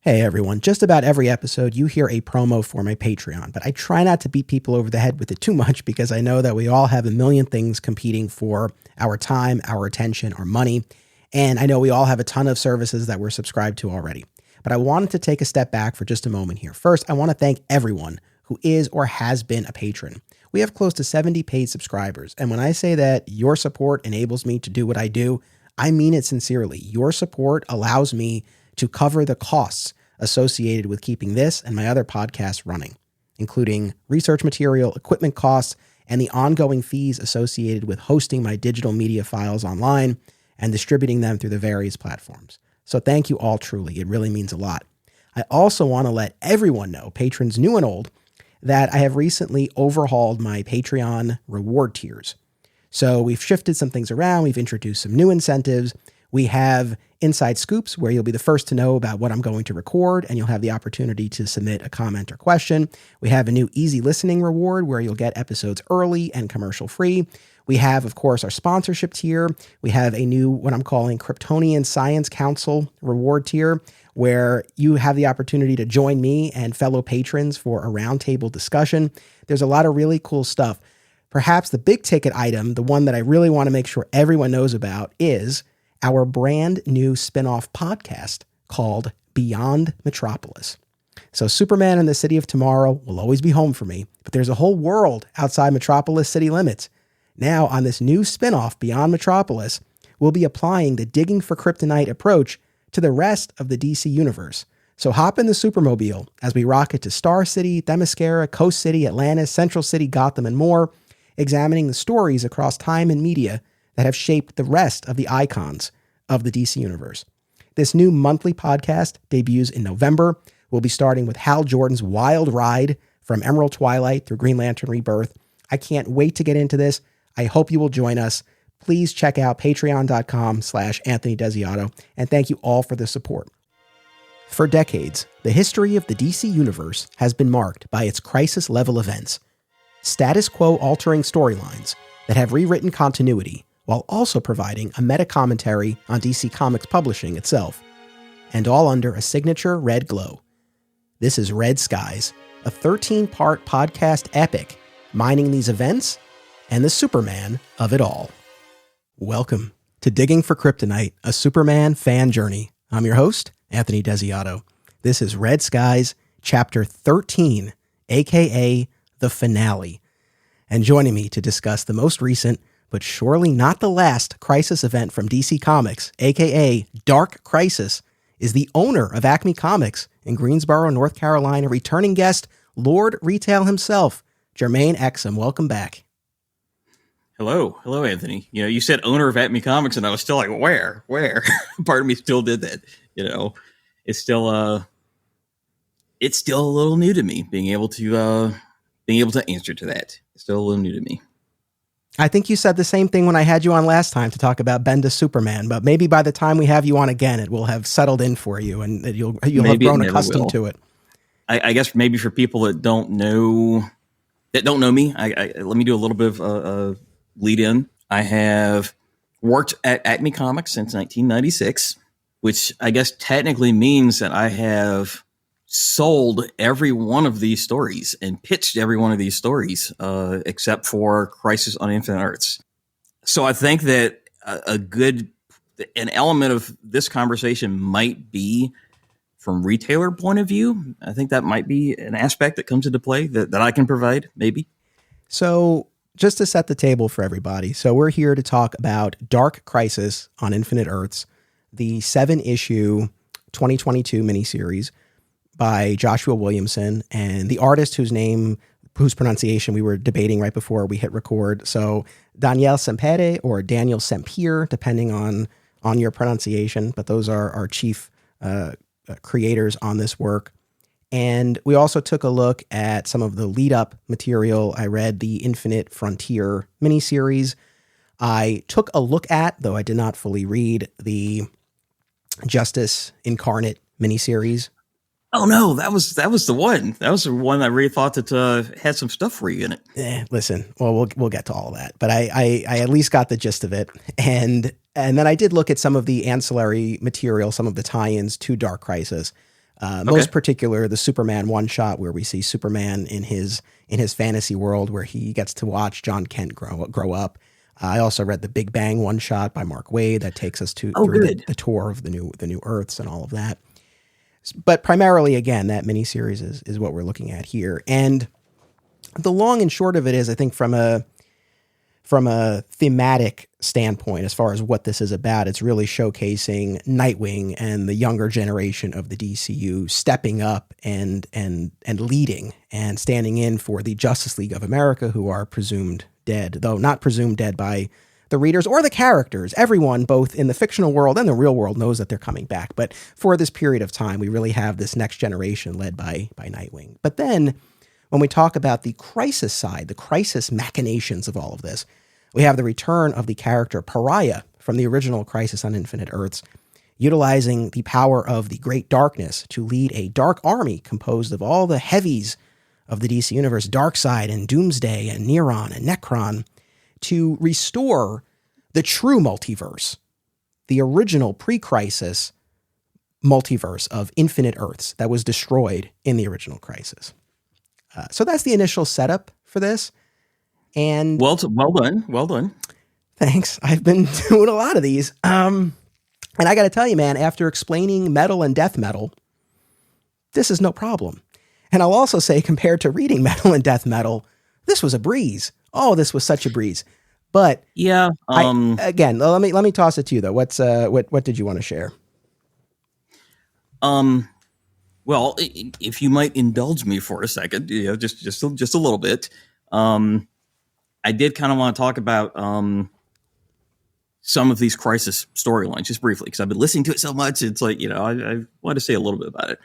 Hey everyone, just about every episode you hear a promo for my Patreon, but I try not to beat people over the head with it too much because I know that we all have a million things competing for our time, our attention, our money, and I know we all have a ton of services that we're subscribed to already. But I wanted to take a step back for just a moment here. First, I want to thank everyone who is or has been a patron. We have close to 70 paid subscribers, and when I say that your support enables me to do what I do, I mean it sincerely. Your support allows me to cover the costs associated with keeping this and my other podcasts running, including research material, equipment costs, and the ongoing fees associated with hosting my digital media files online and distributing them through the various platforms. So thank you all truly. It really means a lot. I also want to let everyone know, patrons new and old, that I have recently overhauled my Patreon reward tiers. So we've shifted some things around. We've introduced some new incentives. We have inside scoops where you'll be the first to know about what I'm going to record, and you'll have the opportunity to submit a comment or question. We have a new easy listening reward where you'll get episodes early and commercial free. We have, of course, our sponsorship tier. We have a new, what I'm calling Kryptonian Science Council reward tier, where you have the opportunity to join me and fellow patrons for a roundtable discussion. There's a lot of really cool stuff. Perhaps the big ticket item, the one that I really want to make sure everyone knows about, is our brand new spin-off podcast called Beyond Metropolis. So Superman and the City of Tomorrow will always be home for me, but there's a whole world outside Metropolis city limits. Now, on this new spin-off, Beyond Metropolis, we'll be applying the digging for kryptonite approach to the rest of the DC universe. So hop in the Supermobile as we rocket to Star City, Themyscira, Coast City, Atlantis, Central City, Gotham, and more, examining the stories across time and media that have shaped the rest of the icons of the DC universe. This new monthly podcast debuts in November. We'll be starting with Hal Jordan's wild ride from Emerald Twilight through Green Lantern Rebirth. I can't wait to get into this. I hope you will join us. Please check out patreon.com/Anthony Desiato, and thank you all for the support. For decades, the history of the DC universe has been marked by its crisis-level events, status quo-altering storylines that have rewritten continuity while also providing a meta-commentary on DC Comics publishing itself, and all under a signature red glow. This is Red Skies, a 13-part podcast epic mining these events and the Superman of it all. Welcome to Digging for Kryptonite, a Superman fan journey. I'm your host, Anthony Desiato. This is Red Skies, Chapter 13, aka the finale. And joining me to discuss the most recent, but surely not the last crisis event from DC Comics, aka Dark Crisis, is the owner of Acme Comics in Greensboro, North Carolina, returning guest, Lord Retail himself, Jermaine Exum. Welcome back. Hello, Anthony. You said owner of Acme Comics, and I was still like, where? Part of me still did that. It's still a little new to me being able to answer to that. It's still a little new to me. I think you said the same thing when I had you on last time to talk about Bendis Superman, but maybe by the time we have you on again, it will have settled in for you and you'll have grown accustomed to it. I guess maybe for people that don't know me, let me do a little bit of lead in. I have worked at Acme Comics since 1996, which I guess technically means that I have sold every one of these stories and pitched every one of these stories, except for Crisis on Infinite Earths. So I think that an element of this conversation might be from retailer point of view. I think that might be an aspect that comes into play that I can provide, maybe. So just to set the table for everybody. So we're here to talk about Dark Crisis on Infinite Earths, the 7-issue 2022 miniseries by Joshua Williamson, and the artist whose pronunciation we were debating right before we hit record. So Daniel Sampere or Daniel Sampere, depending on your pronunciation, but those are our chief creators on this work. And we also took a look at some of the lead-up material. I read the Infinite Frontier miniseries. I took a look at, though I did not fully read, the Justice Incarnate miniseries. Oh no, that was the one. That was the one I really thought that had some stuff for you in it. Listen, well, we'll get to all of that, but I at least got the gist of it, and then I did look at some of the ancillary material, some of the tie-ins to Dark Crisis. Most particular, the Superman one shot where we see Superman in his fantasy world where he gets to watch John Kent grow up. I also read the Big Bang one shot by Mark Waid that takes us through the tour of the new Earths and all of that. But primarily, again, that miniseries is what we're looking at here. And the long and short of it is, I think from a thematic standpoint, as far as what this is about, it's really showcasing Nightwing and the younger generation of the DCU stepping up and leading and standing in for the Justice League of America, who are presumed dead, though not presumed dead by the readers or the characters. Everyone, both in the fictional world and the real world, knows that they're coming back. But for this period of time, we really have this next generation led by Nightwing. But then when we talk about the crisis side, the crisis machinations of all of this, we have the return of the character Pariah from the original Crisis on Infinite Earths, utilizing the power of the Great Darkness to lead a dark army composed of all the heavies of the DC Universe, Darkseid and Doomsday and Neron and Necron, to restore the true multiverse, the original pre-Crisis multiverse of Infinite Earths that was destroyed in the original Crisis. So that's the initial setup for this. And well done. Thanks. I've been doing a lot of these. And I got to tell you, man, after explaining metal and death metal, this is no problem. And I'll also say, compared to reading metal and death metal, this was a breeze. Oh, this was such a breeze. But yeah, again, let me toss it to you though. What did you want to share? Well, if you might indulge me for a second, just a little bit. I did kind of want to talk about some of these Crisis storylines just briefly, because I've been listening to it so much. It's like, I want to say a little bit about it.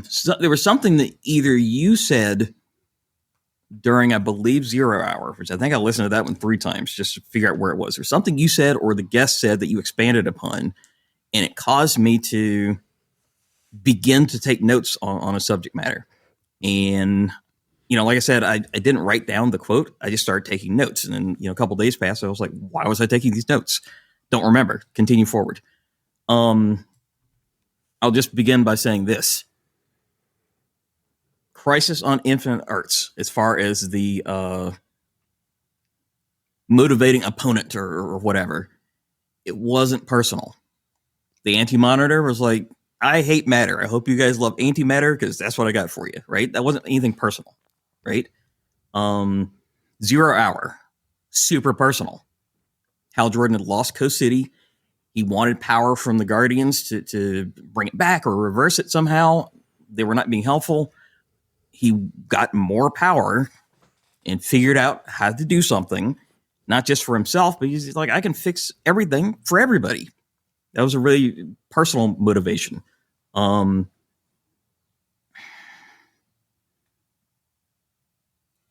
So there was something that either you said during, I believe, 0 Hour, which I think I listened to that one 3 times just to figure out where it was, or something you said or the guest said that you expanded upon, and it caused me to begin to take notes on a subject matter. And like I said, I didn't write down the quote. I just started taking notes. And then, a couple days passed. I was like, why was I taking these notes? Don't remember. Continue forward. I'll just begin by saying this. Crisis on Infinite Earths, as far as the motivating opponent or whatever, it wasn't personal. The Anti-Monitor was like, I hate matter. I hope you guys love antimatter because that's what I got for you, right? That wasn't anything personal. Right? 0 Hour, super personal. Hal Jordan had lost Coast City. He wanted power from the Guardians to bring it back or reverse it somehow. They were not being helpful. He got more power and figured out how to do something, not just for himself, but he's like, I can fix everything for everybody. That was a really personal motivation.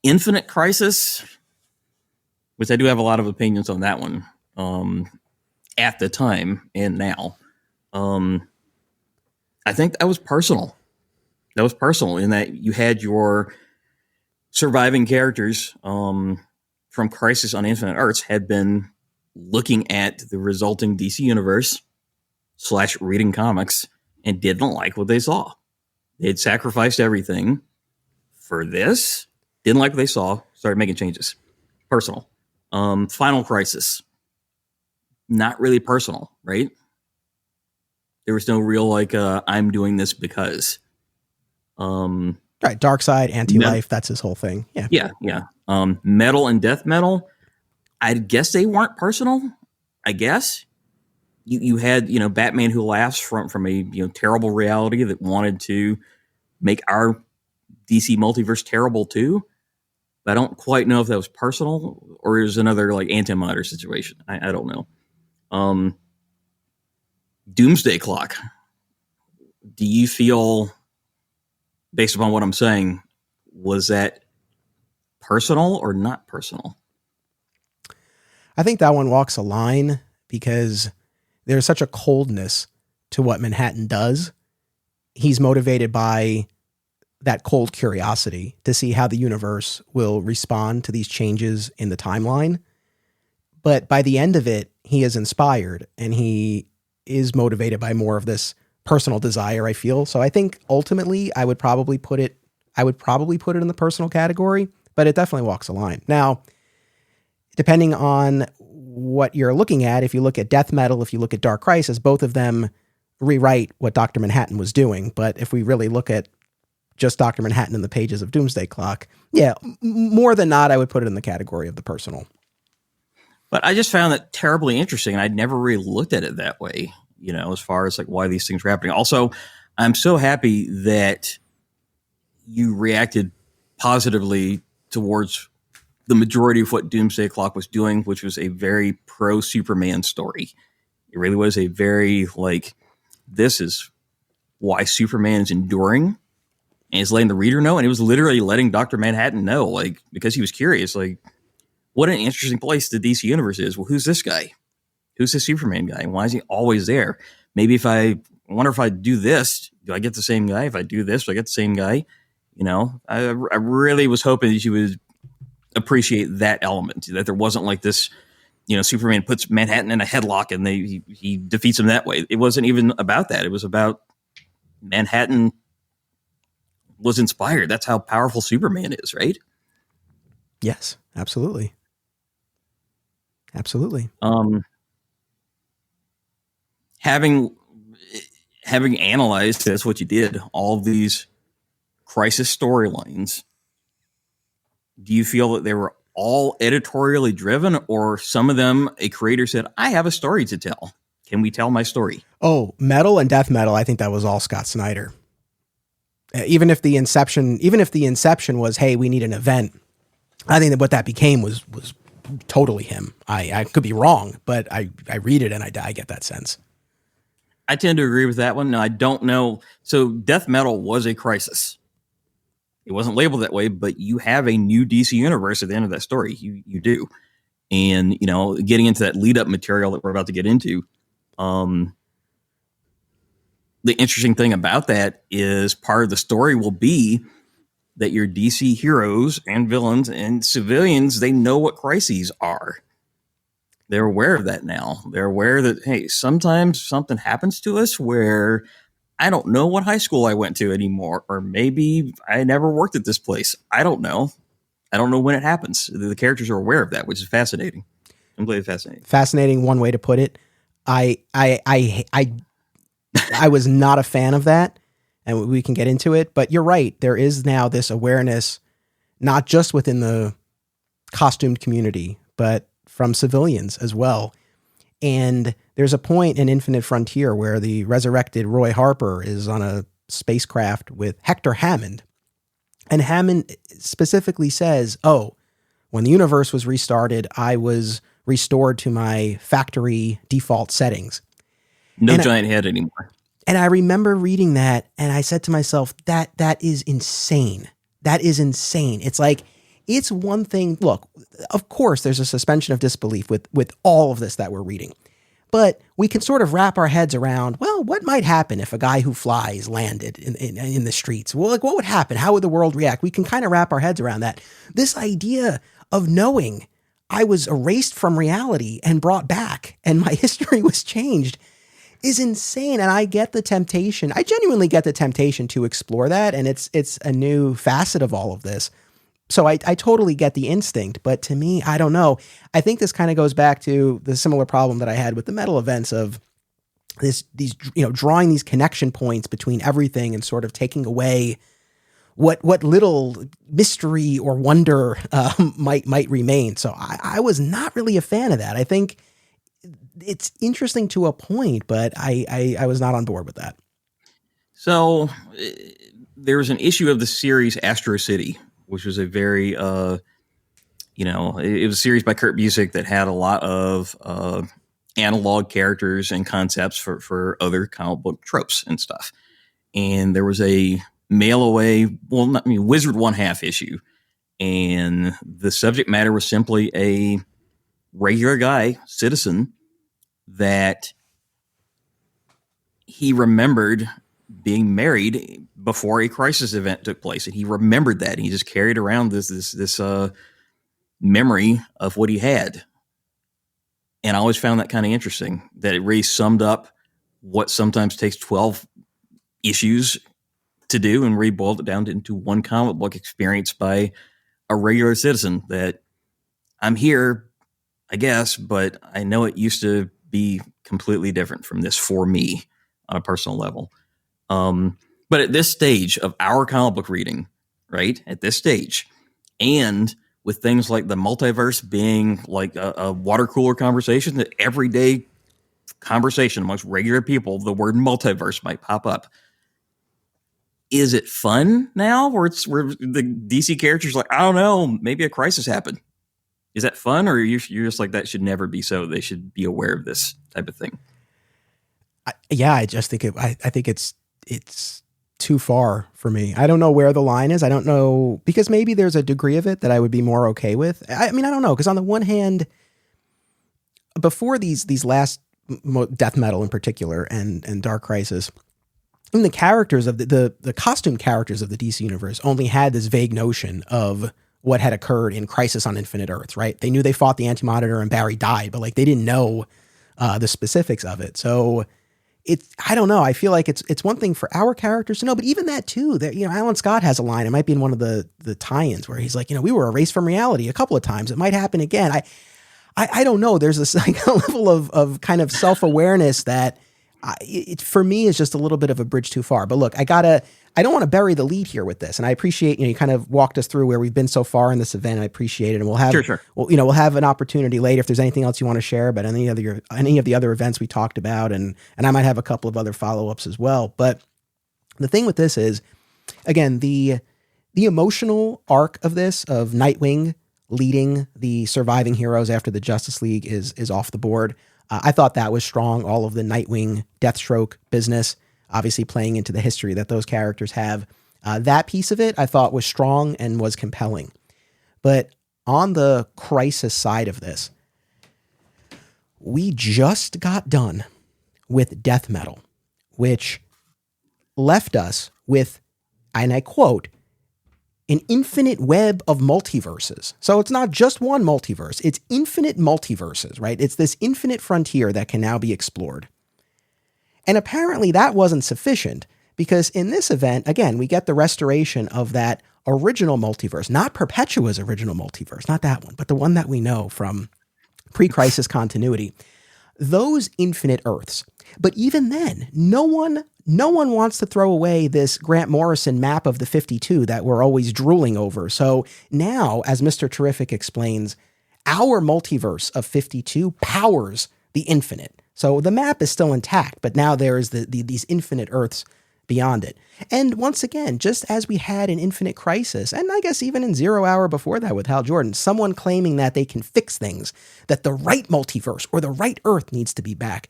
Infinite Crisis, which I do have a lot of opinions on that one at the time and now. I think that was personal. That was personal in that you had your surviving characters from Crisis on Infinite Earths had been looking at the resulting DC universe / reading comics and didn't like what they saw. They had sacrificed everything for this. Didn't like what they saw, started making changes. Personal. Final Crisis. Not really personal, right? There was no real, I'm doing this because. Right, Darkseid, anti-life, that's his whole thing. Yeah. Metal and death metal, I guess they weren't personal, I guess. You had, Batman Who Laughs from a terrible reality that wanted to make our DC multiverse terrible too. But I don't quite know if that was personal or it was another Anti-Monitor situation. I don't know. Doomsday Clock. Do you feel, based upon what I'm saying, was that personal or not personal? I think that one walks a line because there's such a coldness to what Manhattan does. He's motivated by that cold curiosity to see how the universe will respond to these changes in the timeline. But by the end of it, he is inspired and he is motivated by more of this personal desire, I feel. So I think ultimately I would probably put it in the personal category, but it definitely walks a line. Now, depending on what you're looking at, if you look at death metal, if you look at Dark Crisis, both of them rewrite what Dr. Manhattan was doing. But if we really look at just Dr. Manhattan in the pages of Doomsday Clock, yeah, more than not, I would put it in the category of the personal. But I just found that terribly interesting, and I'd never really looked at it that way, you know, as far as like why these things were happening. Also, I'm so happy that you reacted positively towards the majority of what Doomsday Clock was doing, which was a very pro-Superman story. It really was a very, like, this is why Superman is enduring, and is letting the reader know, and it was literally letting Dr. Manhattan know, like, because he was curious, like, what an interesting place the DC Universe is. Well, who's this guy? Who's this Superman guy? Why is he always there? Maybe if I wonder if I do this, do I get the same guy? If I do this, do I get the same guy? You know, I really was hoping that you would appreciate that element, that there wasn't like this, you know, Superman puts Manhattan in a headlock and he defeats him that way. It wasn't even about that. It was about Manhattan was inspired. That's how powerful Superman is, right? Yes, absolutely. Absolutely. Having analyzed, that's what you did, all of these Crisis storylines, do you feel that they were all editorially driven, or some of them a creator said, I have a story to tell. Can we tell my story? Oh, metal and death metal, I think that was all Scott Snyder. Even if the inception was, hey, we need an event, I think that what that became was totally him. I could be wrong, but I read it and I get that sense. I tend to agree with that one. Now, I don't know. So death metal was a crisis. It wasn't labeled that way, but you have a new DC universe at the end of that story. You do. And, you know, getting into that lead up material that we're about to get into, the interesting thing about that is part of the story will be that your DC heroes and villains and civilians, they know what crises are. They're aware of that now. They're aware that, hey, sometimes something happens to us where I don't know what high school I went to anymore, or maybe I never worked at this place. I don't know. I don't know when it happens. The characters are aware of that, which is fascinating. Completely fascinating. Fascinating, one way to put it. I was not a fan of that, and we can get into it, but you're right. There is now this awareness, not just within the costumed community, but from civilians as well. And there's a point in Infinite Frontier where the resurrected Roy Harper is on a spacecraft with Hector Hammond. And Hammond specifically says, oh, when the universe was restarted, I was restored to my factory default settings. No giant head anymore. And I remember reading that, and I said to myself, that is insane. That is insane. It's like, it's one thing. Look, of course, there's a suspension of disbelief with all of this that we're reading. But we can sort of wrap our heads around, well, what might happen if a guy who flies landed in the streets? Well, like, what would happen? How would the world react? We can kind of wrap our heads around that. This idea of knowing I was erased from reality and brought back and my history was changed is insane. And I get the temptation. I genuinely get the temptation to explore that. And it's a new facet of all of this. So I totally get the instinct, but to me, I don't know. I think this kind of goes back to the similar problem that I had with the metal events of these, you know, drawing these connection points between everything and sort of taking away what little mystery or wonder might remain. So I was not really a fan of that. I think it's interesting to a point, but I was not on board with that. So there was an issue of the series Astro City, which was a very, it was a series by Kurt Busiek that had a lot of analog characters and concepts for other comic book tropes and stuff. And there was a mail away, Wizard 1/2 issue. And the subject matter was simply a regular guy, citizen, that he remembered being married before a crisis event took place, and he remembered that. He just carried around this memory of what he had, and I always found that kind of interesting. That it really summed up what sometimes takes 12 issues to do, and reboiled it down into one comic book experience by a regular citizen that I'm here, I guess, but I know it used to be completely different from this for me on a personal level. But at this stage of our comic book reading, right, at this stage, and with things like the multiverse being like a water cooler conversation, that everyday conversation amongst regular people, the word multiverse might pop up. Is it fun now where the DC characters are like, I don't know, maybe a crisis happened? Is that fun, or you're just like, that should never be so? They should be aware of this type of thing. I just think I think it's too far for me. I don't know where the line is. I don't know, because maybe there's a degree of it that I would be more okay with. I mean, I don't know, because on the one hand, before these last Death Metal in particular and Dark Crisis, and the characters of the costume characters of the DC universe only had this vague notion of what had occurred in Crisis on Infinite Earths, right? They knew they fought the Anti-Monitor and Barry died, but like they didn't know the specifics of it. So I don't know. I feel like it's one thing for our characters to know, but even that too, that, you know, Alan Scott has a line, it might be in one of the tie-ins where he's like, you know, we were erased from reality a couple of times. It might happen again. I don't know. There's this like a level of kind of self-awareness that it for me is just a little bit of a bridge too far. But look, I don't want to bury the lead here with this. And I appreciate, you know, you kind of walked us through where we've been so far in this event. I appreciate it. And we'll have, sure. We'll have an opportunity later if there's anything else you want to share about any of the other events we talked about. And I might have a couple of other follow-ups as well. But the thing with this is, again, the emotional arc of this, of Nightwing leading the surviving heroes after the Justice League is off the board. I thought that was strong. All of the Nightwing Deathstroke business, obviously playing into the history that those characters have. That piece of it I thought was strong and was compelling. But on the Crisis side of this, we just got done with Death Metal, which left us with, and I quote, an infinite web of multiverses. So it's not just one multiverse, it's infinite multiverses, right? It's this infinite frontier that can now be explored. And apparently that wasn't sufficient, because in this event, again, we get the restoration of that original multiverse, not Perpetua's original multiverse, not that one, but the one that we know from pre-Crisis continuity. Those infinite Earths. But even then, no one wants to throw away this Grant Morrison map of the 52 that we're always drooling over. So now, as Mr. Terrific explains, our multiverse of 52 powers the infinite. So the map is still intact, but now there is these infinite Earths beyond it. And once again, just as we had in Infinite Crisis, and I guess even in 0 Hour before that with Hal Jordan, someone claiming that they can fix things, that the right multiverse or the right Earth needs to be back.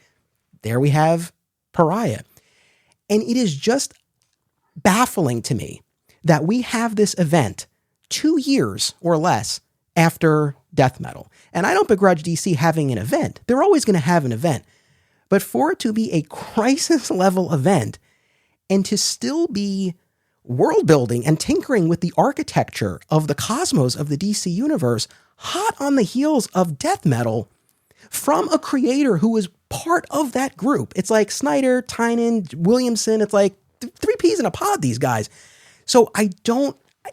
There we have Pariah. And it is just baffling to me that we have this event 2 years or less after Death Metal. And I don't begrudge DC having an event. They're always going to have an event. But for it to be a Crisis-level event and to still be world building and tinkering with the architecture of the cosmos of the DC universe, hot on the heels of Death Metal, from a creator who was part of that group. It's like Snyder, Tynan, Williamson. It's like three peas in a pod, these guys. So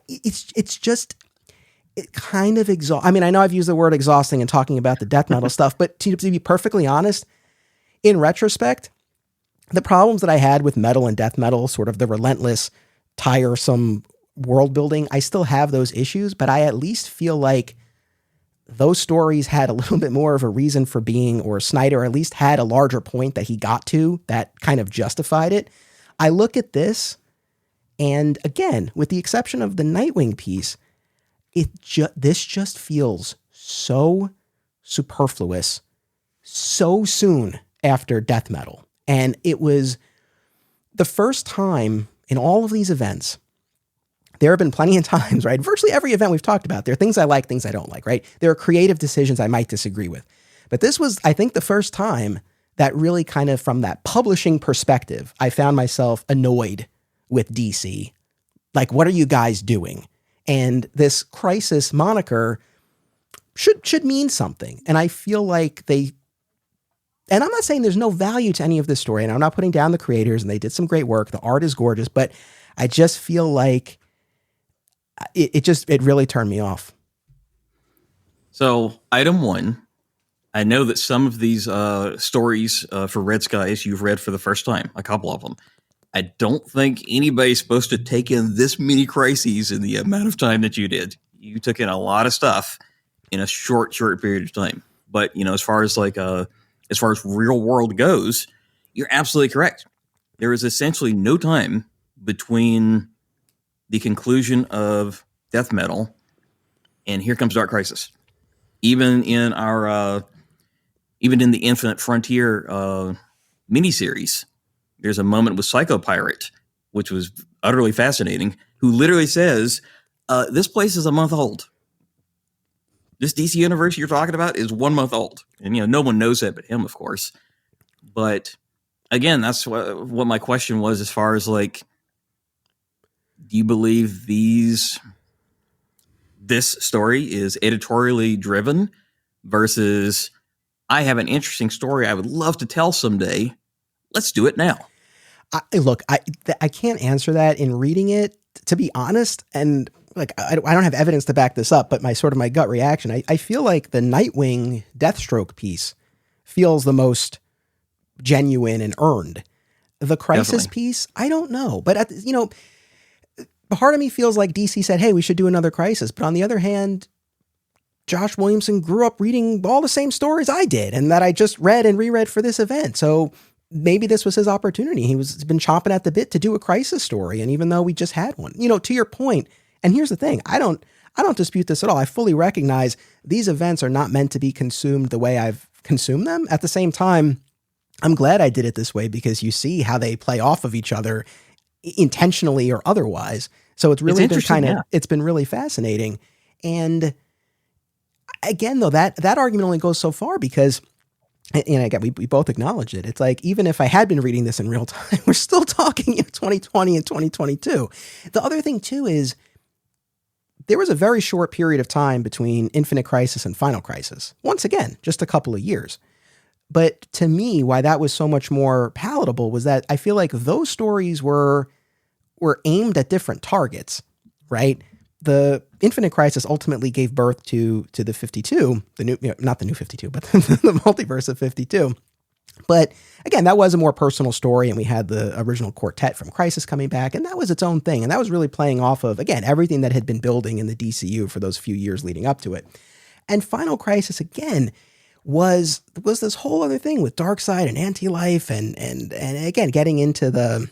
it's just kind of I mean, I know I've used the word exhausting in talking about the Death Metal stuff, but to be perfectly honest, in retrospect, the problems that I had with Metal and Death Metal, sort of the relentless, tiresome world building, I still have those issues, but I at least feel like those stories had a little bit more of a reason for being, or Snyder at least had a larger point that he got to that kind of justified it. I look at this, and again, with the exception of the Nightwing piece, this just feels so superfluous so soon after Death Metal. And it was the first time in all of these events. There have been plenty of times, right? Virtually every event we've talked about, there are things I like, things I don't like, right? There are creative decisions I might disagree with. But this was, I think, the first time that really kind of, from that publishing perspective, I found myself annoyed with DC. Like, what are you guys doing? And this Crisis moniker should mean something. And I feel like they And I'm not saying there's no value to any of this story, and I'm not putting down the creators, and they did some great work. The art is gorgeous, but I just feel like it really turned me off. So, item one, I know that some of these stories for Red Skies you've read for the first time, a couple of them. I don't think anybody's supposed to take in this many crises in the amount of time that you did. You took in a lot of stuff in a short period of time. But, as far as real world goes, you're absolutely correct. There is essentially no time between the conclusion of Death Metal and Here Comes Dark Crisis. Even in the Infinite Frontier miniseries, there's a moment with Psycho Pirate, which was utterly fascinating, who literally says, this place is a month old. This DC universe you're talking about is 1 month old. And, no one knows that but him, of course. But, again, that's what my question was as far as, do you believe this story is editorially driven versus I have an interesting story I would love to tell someday. Let's do it now. I can't answer that in reading it, to be honest. And I don't have evidence to back this up, but my gut reaction, I feel like the Nightwing Deathstroke piece feels the most genuine and earned. The Crisis piece, I don't know. But, part of me feels like DC said, hey, we should do another Crisis. But on the other hand, Josh Williamson grew up reading all the same stories I did and that I just read and reread for this event. So maybe this was his opportunity. He's been chomping at the bit to do a Crisis story. And even though we just had one, to your point, and here's the thing, I don't dispute this at all. I fully recognize these events are not meant to be consumed the way I've consumed them. At the same time, I'm glad I did it this way because you see how they play off of each other intentionally or otherwise. So it's really been it's been really fascinating. And again, though, that argument only goes so far because, and again, we both acknowledge it. It's like, even if I had been reading this in real time, we're still talking in 2020 and 2022. The other thing too is there was a very short period of time between Infinite Crisis and Final Crisis. Once again, just a couple of years. But to me, why that was so much more palatable was that I feel like those stories were aimed at different targets, right? The Infinite Crisis ultimately gave birth to the 52, the new, not the new 52, but the multiverse of 52. But again, that was a more personal story, and we had the original quartet from Crisis coming back, and that was its own thing. And that was really playing off of, again, everything that had been building in the DCU for those few years leading up to it. And Final Crisis, again, was this whole other thing with Darkseid and Anti-Life and again, getting into the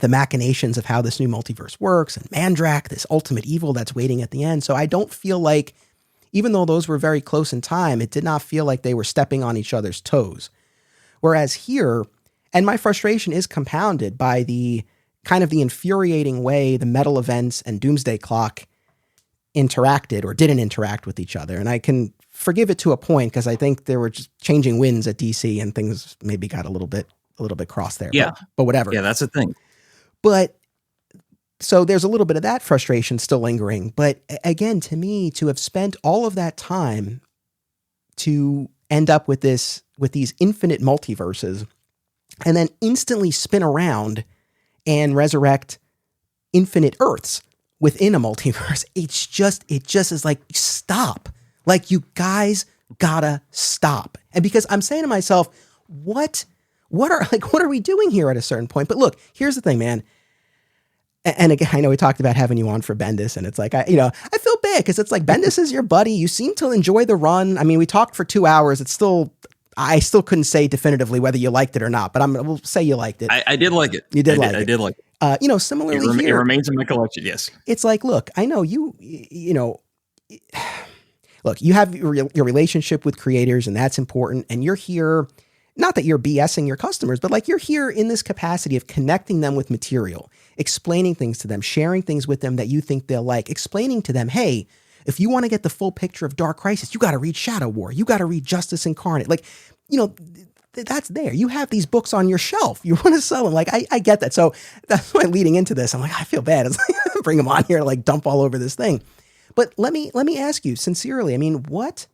machinations of how this new multiverse works, and Mandrak, this ultimate evil that's waiting at the end. So I don't feel like, even though those were very close in time, it did not feel like they were stepping on each other's toes. Whereas here, and my frustration is compounded by the kind of the infuriating way the Metal events and Doomsday Clock interacted or didn't interact with each other. And I can forgive it to a point because I think there were just changing winds at DC and things maybe got a little bit cross there. Yeah. But whatever. Yeah, that's the thing. But so there's a little bit of that frustration still lingering. But again, to me, to have spent all of that time to end up with these infinite multiverses and then instantly spin around and resurrect infinite Earths within a multiverse, it just is like, stop. Like, you guys gotta stop. And because I'm saying to myself, what are we doing here at a certain point? But look, here's the thing, man. And again, I know we talked about having you on for Bendis, and it's like, I feel bad because it's like, Bendis is your buddy. You seem to enjoy the run. I mean, we talked for 2 hours. I still couldn't say definitively whether you liked it or not, but we'll say you liked it. I did like it. You did like it. I did like it. Similarly it remains in my collection. Yes. It's like, look, I know look, you have your relationship with creators, and that's important. And you're here, not that you're BSing your customers, but like, you're here in this capacity of connecting them with material, explaining things to them, sharing things with them that you think they'll like, explaining to them, hey, if you want to get the full picture of Dark Crisis, you got to read Shadow War. You got to read Justice Incarnate. Like, that's there. You have these books on your shelf. You want to sell them. Like, I get that. So that's why leading into this, I'm like, I feel bad. It's like, bring them on here to like dump all over this thing. But let me ask you sincerely, I mean, what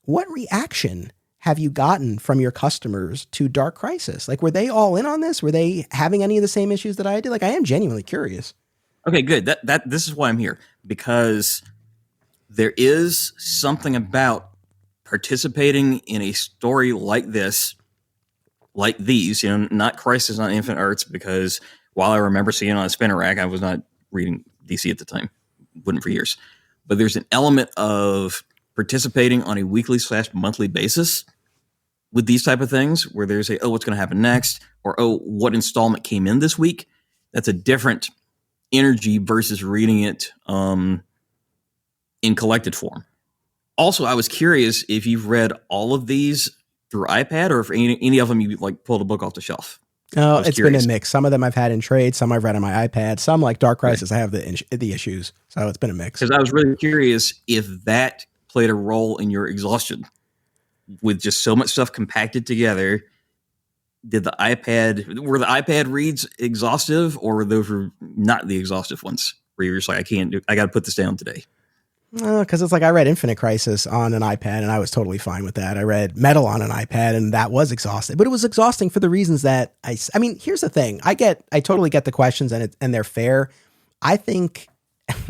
reaction have you gotten from your customers to Dark Crisis? Like, were they all in on this? Were they having any of the same issues that I did? Like, I am genuinely curious. Okay, good. This is why I'm here, because there is something about participating in a story like this, like these, not Crisis on Infinite Earths, because while I remember seeing it on a spinner rack, I was not reading DC at the time, wouldn't for years. But there's an element of participating on a weekly/monthly basis with these type of things, where there's what's going to happen next, or what installment came in this week. That's a different energy versus reading it in collected form. Also, I was curious if you've read all of these through iPad, or if any of them you like pulled a book off the shelf. Oh, it's been a mix. Some of them I've had in trade, some I've read on my iPad, some like Dark Crisis, I have the issues. So it's been a mix. Because I was really curious if that played a role in your exhaustion. With just so much stuff compacted together, were the iPad reads exhaustive, or were those not the exhaustive ones where you're just like, I got to put this down today? Because it's like I read Infinite Crisis on an iPad and I was totally fine with that. I read Metal on an iPad and that was exhausting, but it was exhausting for the reasons that I mean, here's the thing. I totally get the questions and they're fair. I think,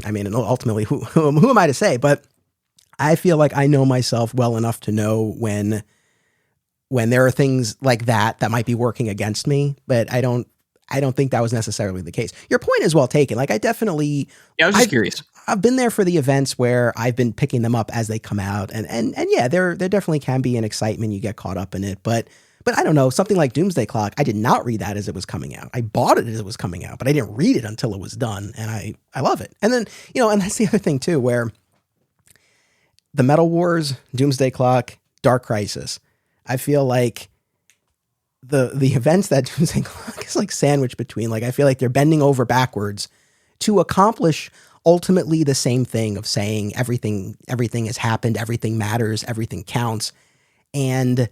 I mean, ultimately who am I to say, but I feel like I know myself well enough to know when there are things like that might be working against me, but I don't think that was necessarily the case. Your point is well taken. Like I was just curious. I've been there for the events where I've been picking them up as they come out, and yeah, there definitely can be an excitement. You get caught up in it, but I don't know, something like Doomsday Clock. I did not read that as it was coming out. I bought it as it was coming out, but I didn't read it until it was done, and I love it. And then and that's the other thing too, where the Metal Wars, Doomsday Clock, Dark Crisis. I feel like the events that Doomsday Clock is like sandwiched between. Like I feel like they're bending over backwards to accomplish ultimately the same thing of saying everything has happened, everything matters, everything counts. And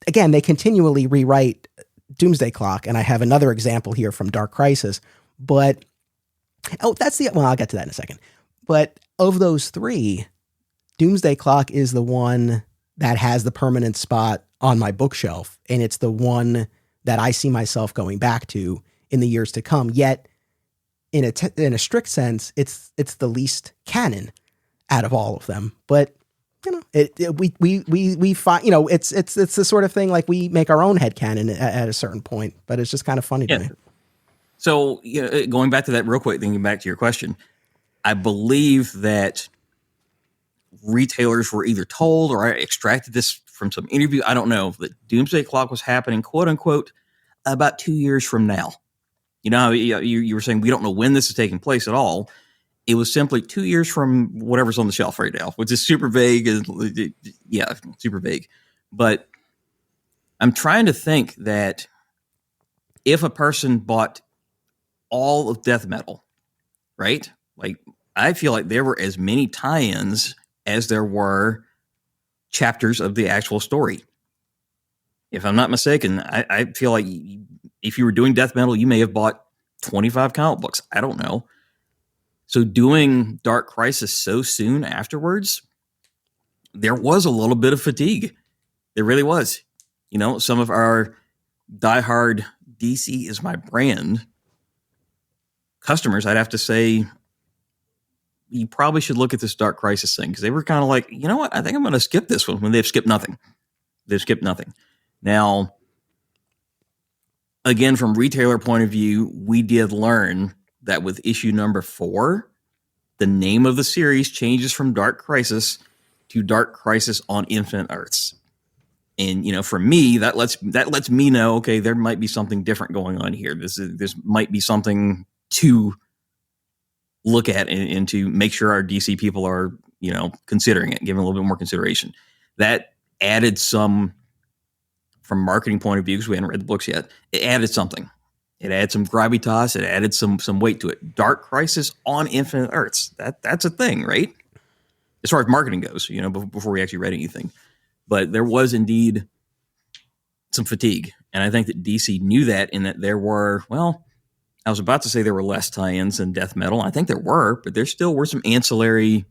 again, they continually rewrite Doomsday Clock. And I have another example here from Dark Crisis, but I'll get to that in a second. But of those three, Doomsday Clock is the one that has the permanent spot on my bookshelf. And it's the one that I see myself going back to in the years to come. Yet in a strict sense, it's the least canon out of all of them. But we find, it's the sort of thing like we make our own headcanon at a certain point, but it's just kind of funny to me. So going back to that real quick, thinking back to your question, I believe that retailers were either told, or I extracted this from some interview, I don't know, that Doomsday Clock was happening, quote unquote, about 2 years from now. You were saying we don't know when this is taking place at all. It was simply 2 years from whatever's on the shelf right now, which is super vague. Yeah, super vague. But I'm trying to think that if a person bought all of Death Metal, right? Like, I feel like there were as many tie-ins as there were chapters of the actual story. If I'm not mistaken, I feel like if you were doing Death Metal, you may have bought 25 comic books. I don't know. So doing Dark Crisis so soon afterwards, there was a little bit of fatigue. There really was. Some of our diehard DC is my brand customers, I'd have to say, you probably should look at this Dark Crisis thing, because they were kind of like, you know what, I think I'm going to skip this one, when they've skipped nothing. Now, again, from retailer point of view, we did learn that with issue number 4, the name of the series changes from Dark Crisis to Dark Crisis on Infinite Earths. And, for me, that lets me know, okay, there might be something different going on here. This might be something to look at and to make sure our DC people are, considering it, giving a little bit more consideration. That added some, from marketing point of view, because we hadn't read the books yet, it added something. It added some gravitas. It added some weight to it. Dark Crisis on Infinite Earths. That's a thing, right? As far as marketing goes, before we actually read anything. But there was indeed some fatigue. And I think that DC knew that, in that there were, I was about to say there were less tie-ins than Death Metal. I think there were, but there still were some ancillary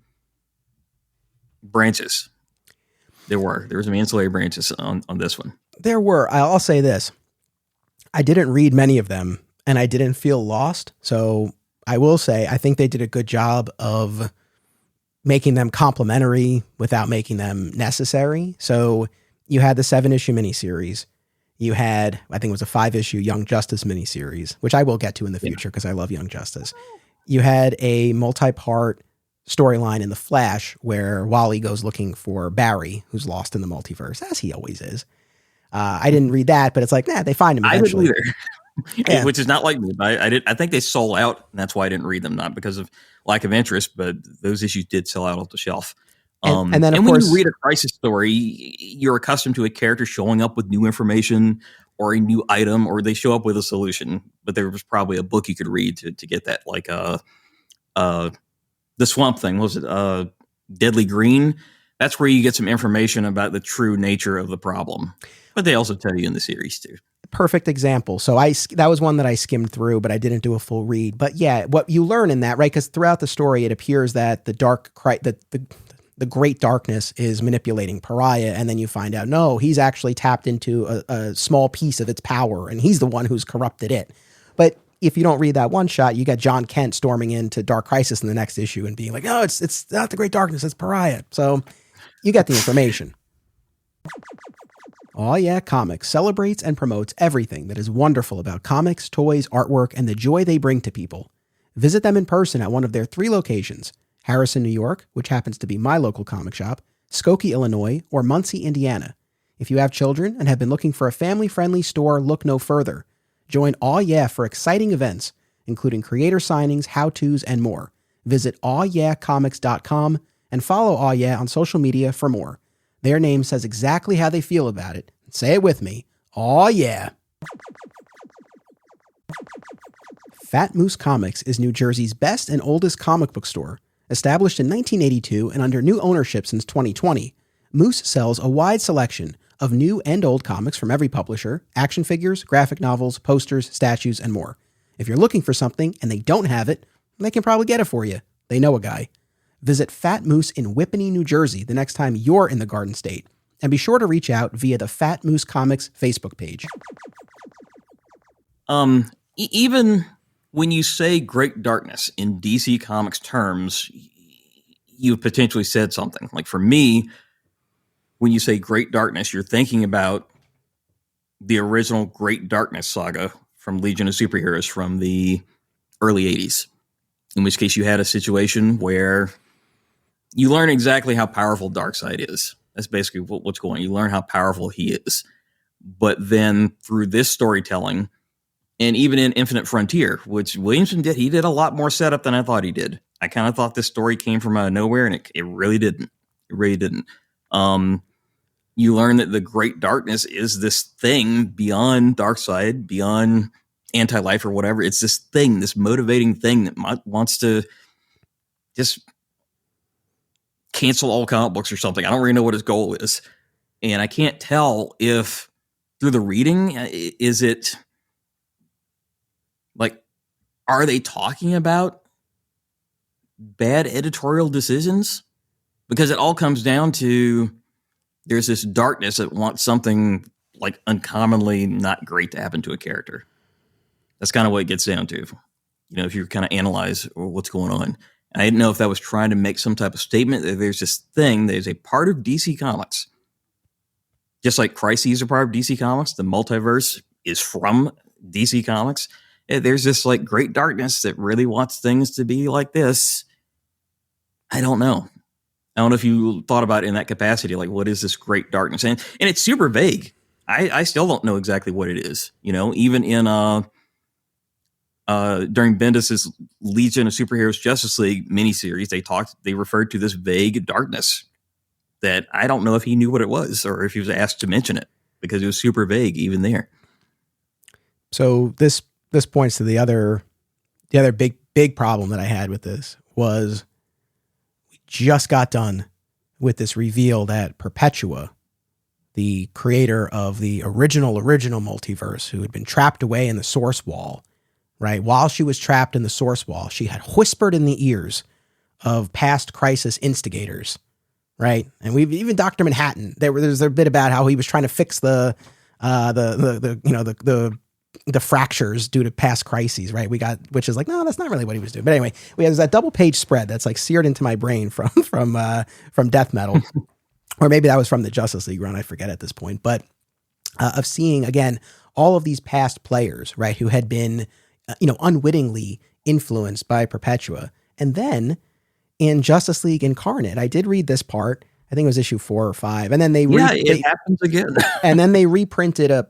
branches. There were some ancillary branches on this one. There were. I'll say this. I didn't read many of them, and I didn't feel lost. So I will say I think they did a good job of making them complementary without making them necessary. So you had the 7-issue miniseries. You had, I think it was a 5-issue Young Justice miniseries, which I will get to in the future because I love Young Justice. You had a multi-part storyline in The Flash where Wally goes looking for Barry, who's lost in the multiverse, as he always is. I didn't read that, but it's like, they find him eventually. I didn't either. Which is not like me. I think they sold out, and that's why I didn't read them, not because of lack of interest, but those issues did sell out off the shelf. And then, of course, when you read a crisis story, you're accustomed to a character showing up with new information or a new item, or they show up with a solution. But there was probably a book you could read to get that, like the Swamp Thing. What was it? Deadly Green. That's where you get some information about the true nature of the problem. But they also tell you in the series too. Perfect example. So that was one that I skimmed through, but I didn't do a full read. But yeah, what you learn in that, right? Because throughout the story, it appears that the Great Darkness is manipulating Pariah, and then you find out, no, he's actually tapped into a small piece of its power, and he's the one who's corrupted it. But if you don't read that one shot, you got John Kent storming into Dark Crisis in the next issue and being like, no, it's not the Great Darkness, it's Pariah. So you get the information. Aw Yeah Comics celebrates and promotes everything that is wonderful about comics, toys, artwork, and the joy they bring to people. Visit them in person at one of their 3 locations: Harrison, New York, which happens to be my local comic shop, Skokie, Illinois, or Muncie, Indiana. If you have children and have been looking for a family-friendly store, look no further. Join Aw Yeah for exciting events, including creator signings, how-tos, and more. Visit awyeahcomics.com and follow Aw Yeah on social media for more. Their name says exactly how they feel about it. Say it with me. Aw yeah. Fat Moose Comics is New Jersey's best and oldest comic book store. Established in 1982 and under new ownership since 2020, Moose sells a wide selection of new and old comics from every publisher, action figures, graphic novels, posters, statues, and more. If you're looking for something and they don't have it, they can probably get it for you. They know a guy. Visit Fat Moose in Whippany, New Jersey the next time you're in the Garden State. And be sure to reach out via the Fat Moose Comics Facebook page. Even when you say Great Darkness in DC Comics terms, you potentially said something. Like for me, when you say Great Darkness, you're thinking about the original Great Darkness saga from Legion of Superheroes from the early 80s. In which case you had a situation where you learn exactly how powerful Darkseid is. That's basically what's going on. You learn how powerful he is. But then through this storytelling, and even in Infinite Frontier, which Williamson did, he did a lot more setup than I thought he did. I kind of thought this story came from out of nowhere, and it really didn't. It really didn't. You learn that the Great Darkness is this thing beyond Darkseid, beyond anti-life or whatever. It's this thing, this motivating thing that wants to just cancel all comic books or something. I don't really know what his goal is. And I can't tell if through the reading, is it like, are they talking about bad editorial decisions? Because it all comes down to there's this darkness that wants something like uncommonly not great to happen to a character. That's kind of what it gets down to, if you kind of analyze what's going on. And I didn't know if that was trying to make some type of statement that there's this thing, there's a part of DC Comics. Just like crises are part of DC Comics, the multiverse is from DC Comics. There's this like Great Darkness that really wants things to be like this. I don't know. I don't know if you thought about it in that capacity, like what is this Great Darkness? And it's super vague. I still don't know exactly what it is. Even in during Bendis's Legion of Superheroes Justice League miniseries, they referred to this vague darkness that I don't know if he knew what it was or if he was asked to mention it because it was super vague even there. So this points to the other big problem that I had with this was we just got done with this reveal that Perpetua, the creator of the original multiverse, who had been trapped away in the source wall, right? While she was trapped in the source wall, she had whispered in the ears of past crisis instigators right? And we've even Dr. Manhattan. There's a bit about how he was trying to fix the fractures due to past crises, right? Which is like, no, that's not really what he was doing. But anyway, there's that double page spread that's like seared into my brain from Death Metal, or maybe that was from the Justice League run. I forget at this point, but of seeing again all of these past players, right, who had been unwittingly influenced by Perpetua, and then in Justice League Incarnate, I did read this part. I think it was issue 4 or 5. And then it happens again. And then they reprinted a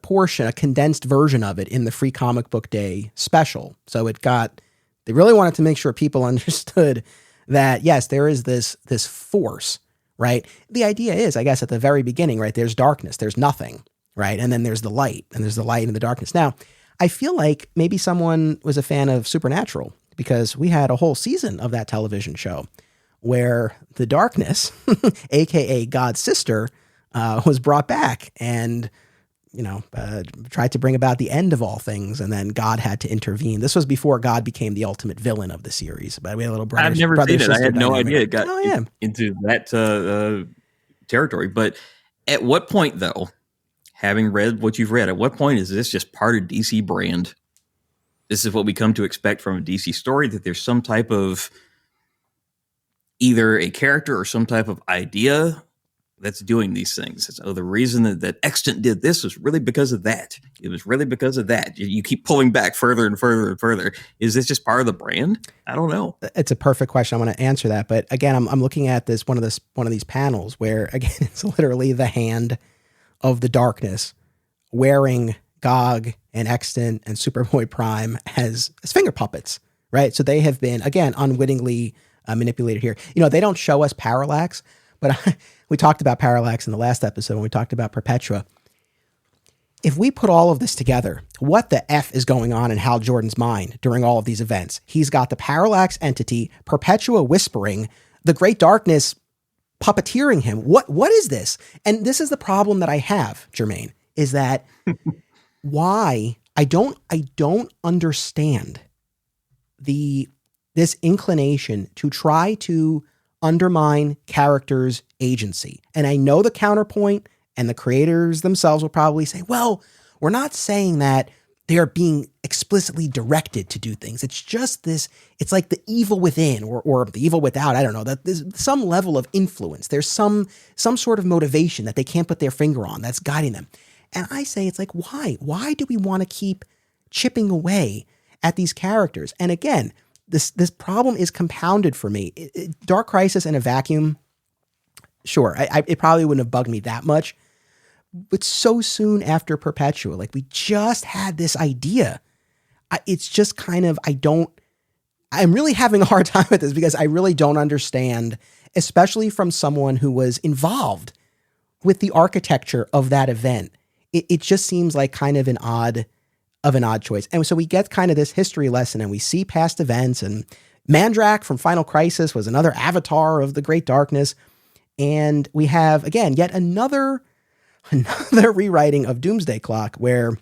condensed version of it in the Free Comic Book Day special. So they really wanted to make sure people understood that, yes, there is this force, right? The idea is, I guess, at the very beginning, right, there's darkness, there's nothing, right? And then there's the light, and there's the light and the darkness. Now, I feel like maybe someone was a fan of Supernatural, because we had a whole season of that television show where the darkness, aka God's sister, was brought back and tried to bring about the end of all things, and then God had to intervene. This was before God became the ultimate villain of the series. But we had a little brother. I've never seen it. I had no idea it got into that territory. But at what point, though, having read what you've read, at what point is this just part of DC brand? This is what we come to expect from a DC story, that there's some type of either a character or some type of idea that's doing these things. So the reason that Extant did this was really because of that. It was really because of that. You keep pulling back further and further and further. Is this just part of the brand? I don't know. It's a perfect question. I want to answer that. But again, I'm looking at one of these panels where, again, it's literally the hand of the darkness wearing Gog and Extant and Superboy Prime as finger puppets, right? So they have been, again, unwittingly manipulated here. They don't show us Parallax, but we talked about Parallax in the last episode when we talked about Perpetua. If we put all of this together, what the F is going on in Hal Jordan's mind during all of these events? He's got the Parallax entity, Perpetua whispering, the Great Darkness puppeteering him. What is this? And this is the problem that I have, Jermaine, is that why I don't understand this inclination to try to undermine characters' agency. And I know the counterpoint, and the creators themselves will probably say, well, we're not saying that they're being explicitly directed to do things. It's just this, it's like the evil within or the evil without. I don't know, that there's some level of influence. There's some sort of motivation that they can't put their finger on that's guiding them. And I say, it's like, why? Why do we want to keep chipping away at these characters? And again, this problem is compounded for me. Dark Crisis in a vacuum, sure, it probably wouldn't have bugged me that much. But so soon after Perpetua, like we just had this idea. It's just kind of, I'm really having a hard time with this because I really don't understand, especially from someone who was involved with the architecture of that event. It just seems like kind of an odd choice. And so we get kind of this history lesson and we see past events, and Mandrak from Final Crisis was another avatar of the Great Darkness. And we have, again, yet another rewriting of Doomsday Clock, where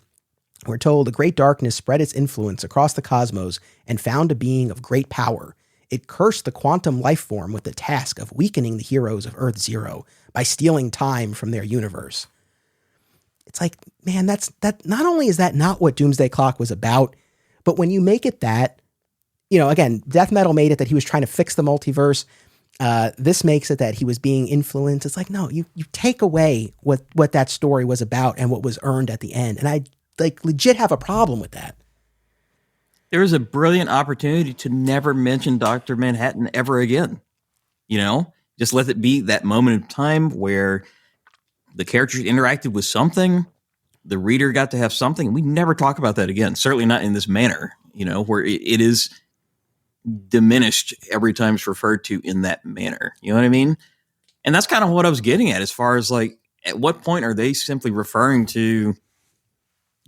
we're told the Great Darkness spread its influence across the cosmos and found a being of great power. It cursed the quantum life form with the task of weakening the heroes of Earth Zero by stealing time from their universe. It's like, man, that not only is that not what Doomsday Clock was about, but when you make it that, again, Death Metal made it that he was trying to fix the multiverse. This makes it that he was being influenced. It's like, no, you take away what that story was about and what was earned at the end. And I legit have a problem with that. There was a brilliant opportunity to never mention Dr. Manhattan ever again. Just let it be that moment of time where the characters interacted with something, the reader got to have something, and we never talk about that again. Certainly not in this manner, where it is diminished every time it's referred to in that manner. You know what I mean? And that's kind of what I was getting at, as far as like, at what point are they simply referring to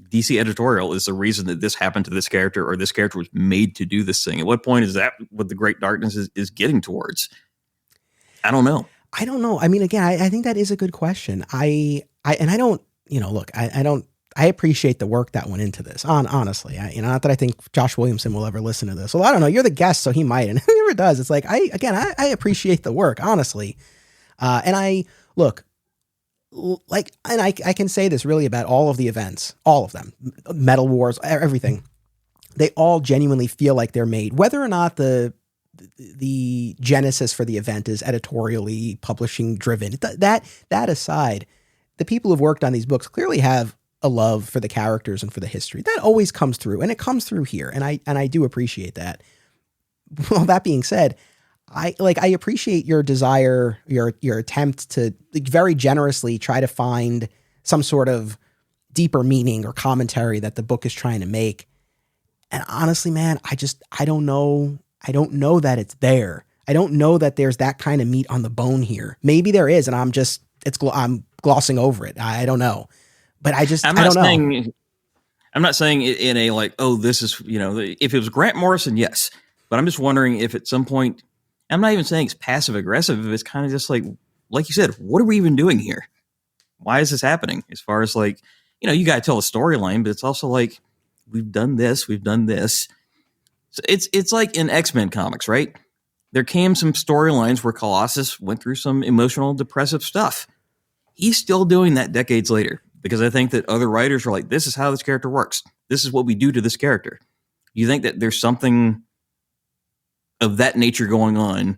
DC editorial is the reason that this happened to this character, or this character was made to do this thing? At what point is that what the Great Darkness is getting towards? I don't know. I mean, again, I think that is a good question. I appreciate the work that went into this. Honestly, not that I think Josh Williamson will ever listen to this. Well, I don't know. You're the guest, so he might, and if he ever does, it's like I appreciate the work. Honestly, And I look like, and I can say this really about all of the events, all of them, Metal Wars, everything. They all genuinely feel like they're made, whether or not the genesis for the event is editorially publishing driven. That aside, the people who've worked on these books clearly have a love for the characters and for the history. That always comes through, and it comes through here. And I do appreciate that. Well, that being said, I appreciate your desire, your attempt to very generously try to find some sort of deeper meaning or commentary that the book is trying to make. And honestly, man, I don't know. I don't know that it's there. I don't know that there's that kind of meat on the bone here. Maybe there is, and I'm glossing over it. I don't know, but I don't know. I'm not saying in a like, oh, this is, if it was Grant Morrison, yes. But I'm just wondering if at some point, I'm not even saying it's passive aggressive. It's kind of just like you said, what are we even doing here? Why is this happening? As far as like, you got to tell a storyline, but it's also like, we've done this. So it's like in X-Men comics, right? There came some storylines where Colossus went through some emotional, depressive stuff. He's still doing that decades later because I think that other writers are like, this is how this character works. This is what we do to this character. You think that there's something of that nature going on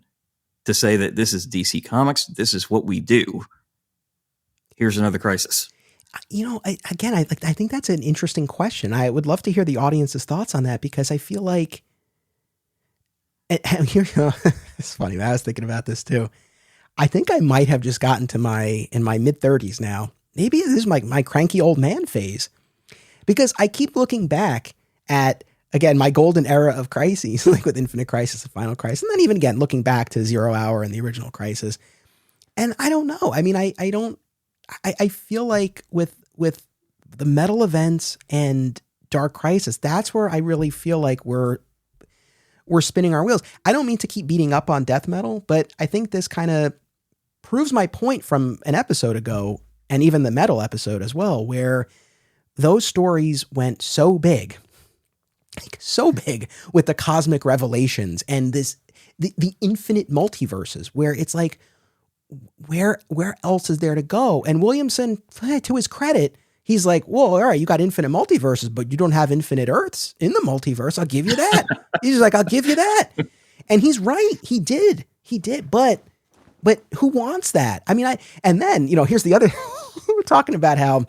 to say that this is DC Comics, this is what we do. Here's another crisis. I think that's an interesting question. I would love to hear the audience's thoughts on that because I feel like, it's funny. I was thinking about this too. I think I might have just gotten to in my mid-30s now. Maybe this is my cranky old man phase because I keep looking back at, again, my golden era of crises, like with Infinite Crisis and Final Crisis. And then even again, looking back to Zero Hour and the original Crisis. And I don't know. I mean, I feel like with the Metal events and Dark Crisis, that's where I really feel like we're spinning our wheels. I don't mean to keep beating up on death metal, but I think this kind of proves my point from an episode ago and even the Metal episode as well, where those stories went so big with the cosmic revelations and the infinite multiverses where it's like, where else is there to go? And Williamson, to his credit, he's like, well, all right, you got infinite multiverses, but you don't have infinite Earths in the multiverse. I'll give you that. He's like, I'll give you that. And he's right. He did. But who wants that? I mean, and then, here's the other, we're talking about how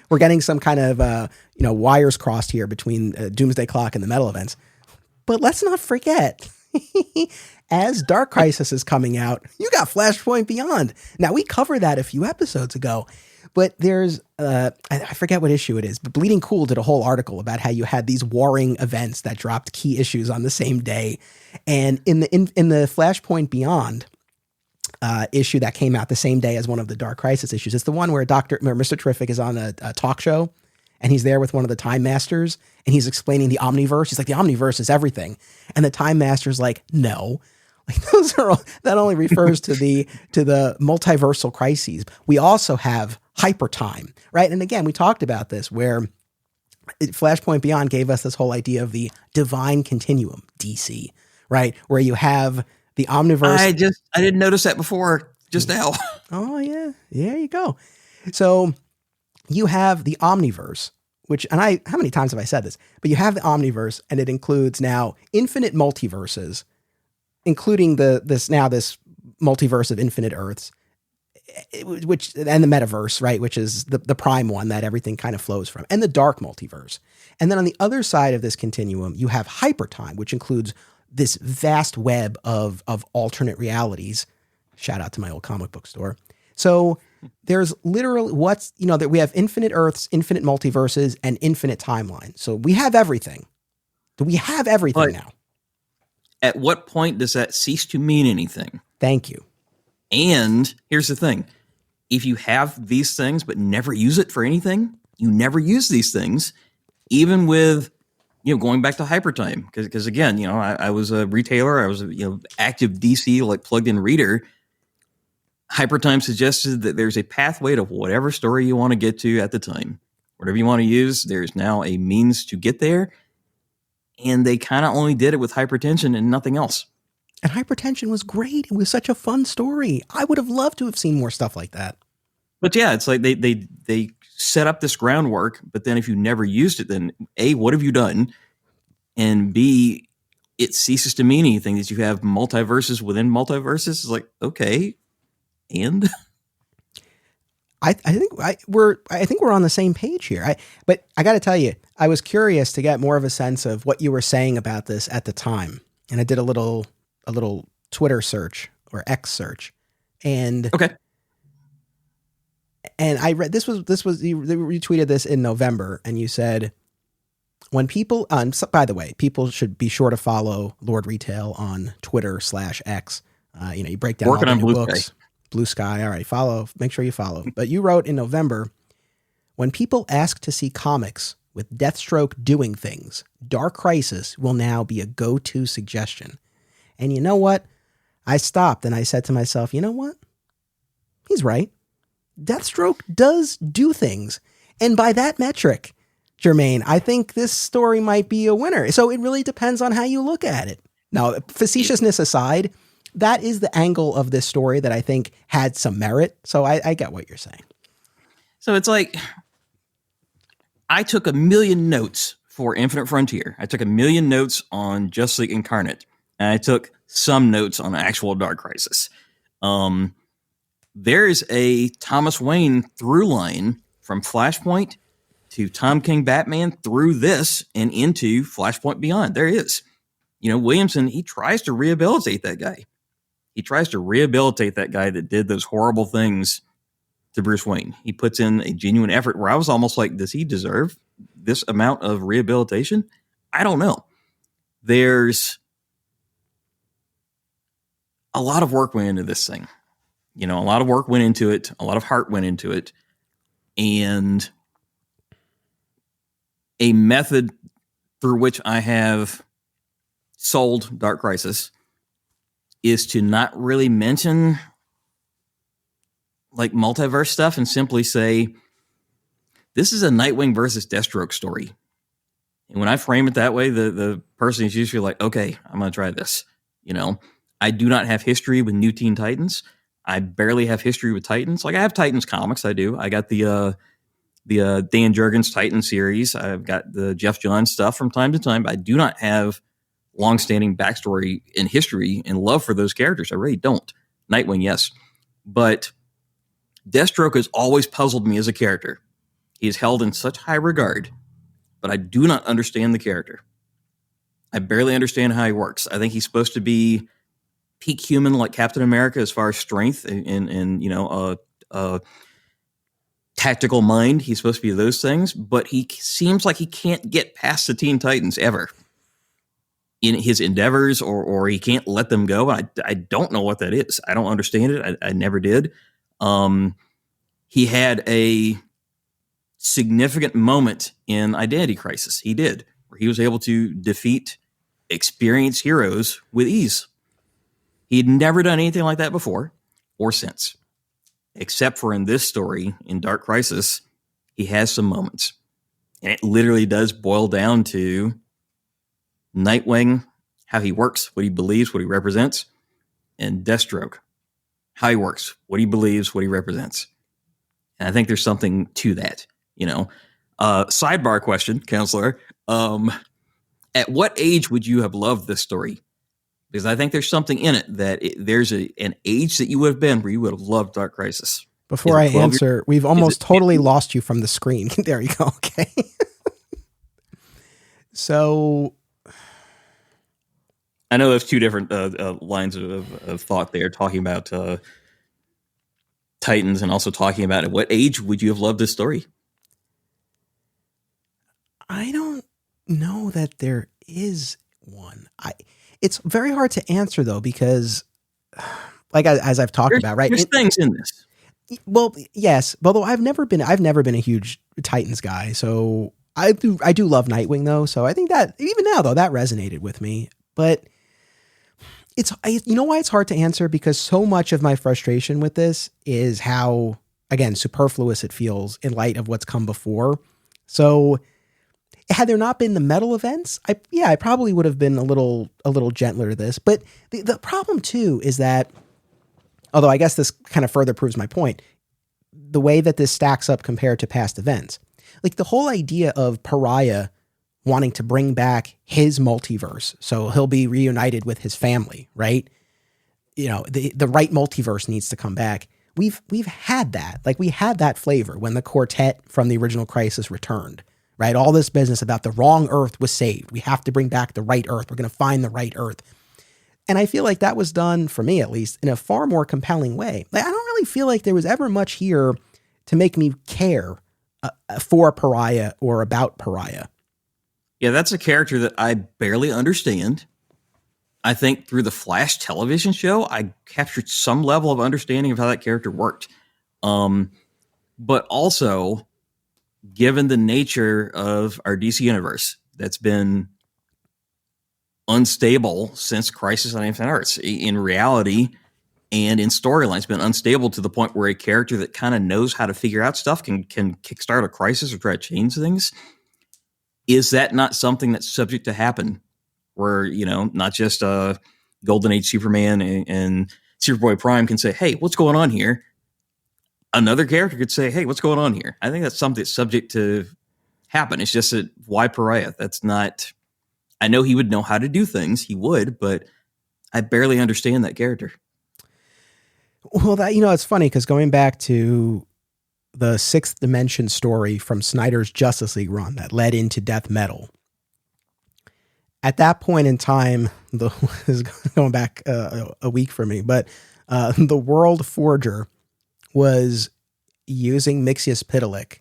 we're getting some kind of, wires crossed here between Doomsday Clock and the Metal events. But let's not forget, as Dark Crisis is coming out, you got Flashpoint Beyond. Now, we covered that a few episodes ago, but there's, I forget what issue it is, but Bleeding Cool did a whole article about how you had these warring events that dropped key issues on the same day. And in the Flashpoint Beyond issue that came out the same day as one of the Dark Crisis issues, it's the one where Mr. Terrific is on a talk show and he's there with one of the Time Masters and he's explaining the Omniverse. He's like, the Omniverse is everything. And the Time Master's like, no. Like that only refers to the multiversal crises. We also have hyper time, right? And again, we talked about this where Flashpoint Beyond gave us this whole idea of the divine continuum, DC, right? Where you have the Omniverse. I didn't notice that before just now. Oh yeah. There you go. So you have the Omniverse, which, and how many times have I said this, but you have the Omniverse and it includes now infinite multiverses, including this multiverse of infinite Earths, which, and the metaverse, right? Which is the prime one that everything kind of flows from, and the dark multiverse. And then on the other side of this continuum, you have hypertime, which includes this vast web of alternate realities. Shout out to my old comic book store. So there's literally that we have infinite Earths, infinite multiverses, and infinite timelines. So we have everything. Do we have everything now? At what point does that cease to mean anything? Thank you. And here's the thing. If you have these things but never use it for anything, you never use these things, even with, going back to hypertime. Because again, I was a retailer. I was a, active DC, like plugged in reader. Hypertime suggested that there's a pathway to whatever story you want to get to at the time. Whatever you want to use, there's now a means to get there. And they kind of only did it with hypertension and nothing else. And Hypertension was great. It was such a fun story. I would have loved to have seen more stuff like that. But yeah, it's like they set up this groundwork, but then if you never used it, then A, what have you done? And B, it ceases to mean anything that you have multiverses within multiverses. It's like, okay, and I think we're on the same page here. But I got to tell you, I was curious to get more of a sense of what you were saying about this at the time, and I did a little Twitter search or X search, and okay, and I read this was you retweeted this in November, and you said, when people by the way, people should be sure to follow Lord Retail on Twitter/X. You break down working all on the new Blue books. Sky. Blue Sky. All right, make sure you follow. But you wrote in November, when people ask to see comics with Deathstroke doing things, Dark Crisis will now be a go-to suggestion. And you know what? I stopped and I said to myself, you know what? He's right. Deathstroke does do things. And by that metric, Jermaine, I think this story might be a winner. So it really depends on how you look at it. Now, facetiousness aside, that is the angle of this story that I think had some merit. So I get what you're saying. So it's like, I took 1,000,000 notes for Infinite Frontier. I took 1,000,000 notes on Justice League Incarnate. And I took some notes on actual Dark Crisis. There's a Thomas Wayne through line from Flashpoint to Tom King Batman through this and into Flashpoint Beyond. There is. Williamson, he tries to rehabilitate that guy. He tries to rehabilitate that guy that did those horrible things to Bruce Wayne. He puts in a genuine effort where I was almost like, does he deserve this amount of rehabilitation? I don't know. There's a lot of work went into this thing. A lot of work went into it. A lot of heart went into it. And a method through which I have sold Dark Crisis is to not really mention like multiverse stuff and simply say, this is a Nightwing versus Deathstroke story. And when I frame it that way, the person is usually like, okay, I'm going to try this. I do not have history with New Teen Titans. I barely have history with Titans. Like, I have Titans comics. I do. I got the Dan Jurgens Titan series. I've got the Jeff Johns stuff from time to time. I do not have longstanding backstory and history and love for those characters. I really don't. Nightwing, yes. But Deathstroke has always puzzled me as a character. He is held in such high regard, but I do not understand the character. I barely understand how he works. I think he's supposed to be peak human like Captain America as far as strength and tactical mind. He's supposed to be those things, but he seems like he can't get past the Teen Titans ever in his endeavors, or he can't let them go. I don't know what that is. I don't understand it. I never did. He had a significant moment in Identity Crisis. He did, where he was able to defeat experienced heroes with ease. He had never done anything like that before or since, except for in this story, in Dark Crisis, he has some moments. And it literally does boil down to Nightwing, how he works, what he believes, what he represents, and Deathstroke, how he works, what he believes, what he represents. And I think there's something to that, Sidebar question, Counselor. At what age would you have loved this story? Because I think there's something in it that there's an age that you would have been where you would have loved Dark Crisis. Before I answer, we've almost totally lost you from the screen. There you go. Okay. So I know there's two different lines of thought there, talking about Titans and also talking about at what age would you have loved this story? I don't know that there is one. It's very hard to answer though, because like as I've talked about, right? There's things in this. Well, yes, although I've never been a huge Titans guy, so I do love Nightwing though. So I think that even now though, that resonated with me, but you know why it's hard to answer? Because so much of my frustration with this is how, again, superfluous it feels in light of what's come before. So had there not been the metal events, I probably would have been a little gentler to this. But the problem too is that, although I guess this kind of further proves my point, the way that this stacks up compared to past events, like the whole idea of Pariah wanting to bring back his multiverse, so he'll be reunited with his family, right? You know, the right multiverse needs to come back. We've had that. Like, we had that flavor when the quartet from the original Crisis returned, right? All this business about the wrong Earth was saved. We have to bring back the right Earth. We're going to find the right Earth. And I feel like that was done, for me at least, in a far more compelling way. Like, I don't really feel like there was ever much here to make me care for Pariah or about Pariah. Yeah, that's a character that I barely understand. I think through the Flash television show, I captured some level of understanding of how that character worked. But also, given the nature of our DC universe that's been unstable since Crisis on Infinite Earths, in reality and in storylines, been unstable to the point where a character that kind of knows how to figure out stuff can kickstart a crisis or try to change things. Is that not something that's subject to happen? Where, you know, not just Golden Age Superman and Superboy Prime can say, hey, what's going on here? Another character could say, hey, what's going on here? I think that's something that's subject to happen. It's just that, why Pariah? That's not, I know he would know how to do things. He would, but I barely understand that character. Well, that, you know, it's funny because going back to the Sixth Dimension story from Snyder's Justice League run that led into Death Metal, at that point in time, this is going back a week for me, but the World Forger was using Mixiospitalik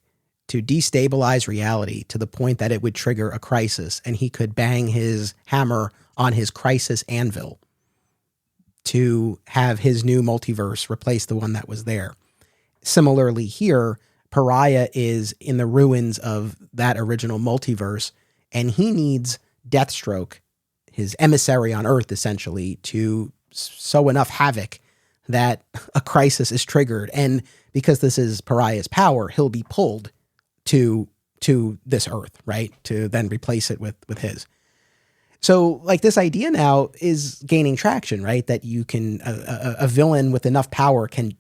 to destabilize reality to the point that it would trigger a crisis, and he could bang his hammer on his crisis anvil to have his new multiverse replace the one that was there. Similarly here, Pariah is in the ruins of that original multiverse, and he needs Deathstroke, his emissary on Earth, essentially, to sow enough havoc that a crisis is triggered. And because this is Pariah's power, he'll be pulled to this Earth, right? To then replace it with his. So, like, this idea now is gaining traction, right? That you can, a villain with enough power can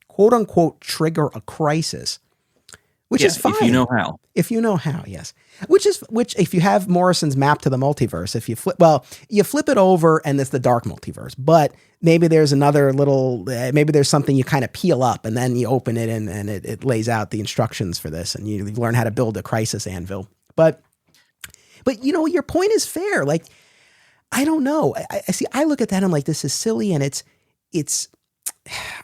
quote unquote trigger a crisis, which is fine. If you know how. If you know how, yes. Which if you have Morrison's map to the multiverse, if you you flip it over and it's the dark multiverse, but maybe there's another little, maybe there's something you kind of peel up and then you open it and it lays out the instructions for this and you learn how to build a crisis anvil. But you know, your point is fair. Like, I don't know. I see, I look at that and I'm like, this is silly. And it's,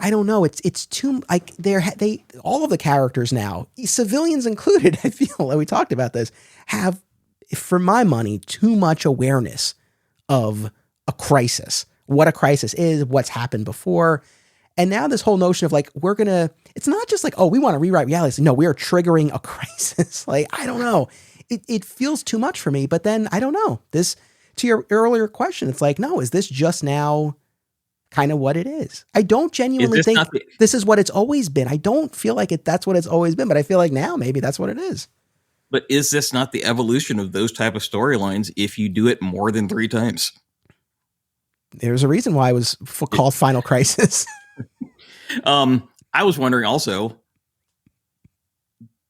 I don't know. It's too, like, they all of the characters now, civilians included, I feel like we talked about this, have, for my money, too much awareness of a crisis, what a crisis is, what's happened before. And now this whole notion of like, it's not just like, oh, we want to rewrite reality. No, we are triggering a crisis. Like, I don't know. It feels too much for me, but then I don't know. This, to your earlier question, it's like, no, is this just now kind of what it is? I don't genuinely think this is what it's always been. I don't feel like that's what it's always been, but I feel like now maybe that's what it is. But is this not the evolution of those type of storylines if you do it more than 3 times? There's a reason why it was called Final Crisis. I was wondering also,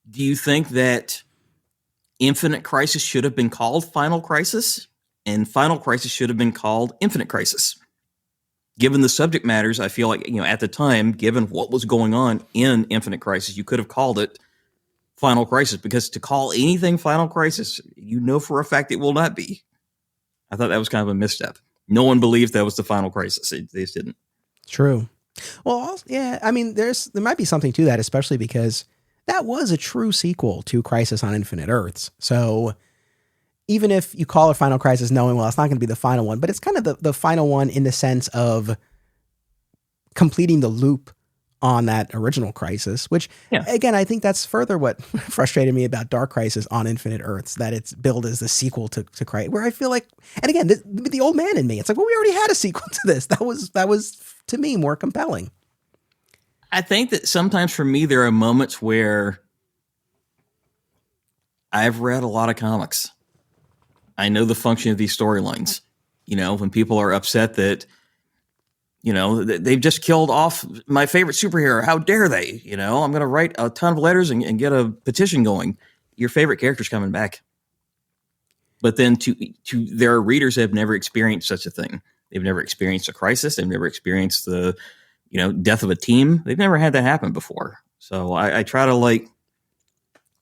do you think that Infinite Crisis should have been called Final Crisis and Final Crisis should have been called Infinite Crisis? Given the subject matters, I feel like, you know, at the time, given what was going on in Infinite Crisis, you could have called it Final Crisis, because to call anything Final Crisis, you know for a fact it will not be. I thought that was kind of a misstep. No one believed that was the Final Crisis. They just didn't. True. Well, yeah, I mean, there might be something to that, especially because that was a true sequel to Crisis on Infinite Earths. So even if you call it Final Crisis knowing, well, it's not going to be the final one, but it's kind of the final one in the sense of completing the loop on that original Crisis, which, again, I think that's further what frustrated me about Dark Crisis on Infinite Earths, that it's billed as the sequel to Crisis, where I feel like, and again, the old man in me, it's like, well, we already had a sequel to this. That was to me more compelling. I think that sometimes for me, there are moments where I've read a lot of comics. I know the function of these storylines. When people are upset that, they've just killed off my favorite superhero. How dare they? I'm going to write a ton of letters and get a petition going. Your favorite character's coming back. But then there are readers that have never experienced such a thing. They've never experienced a crisis. They've never experienced the, death of a team. They've never had that happen before. So I try to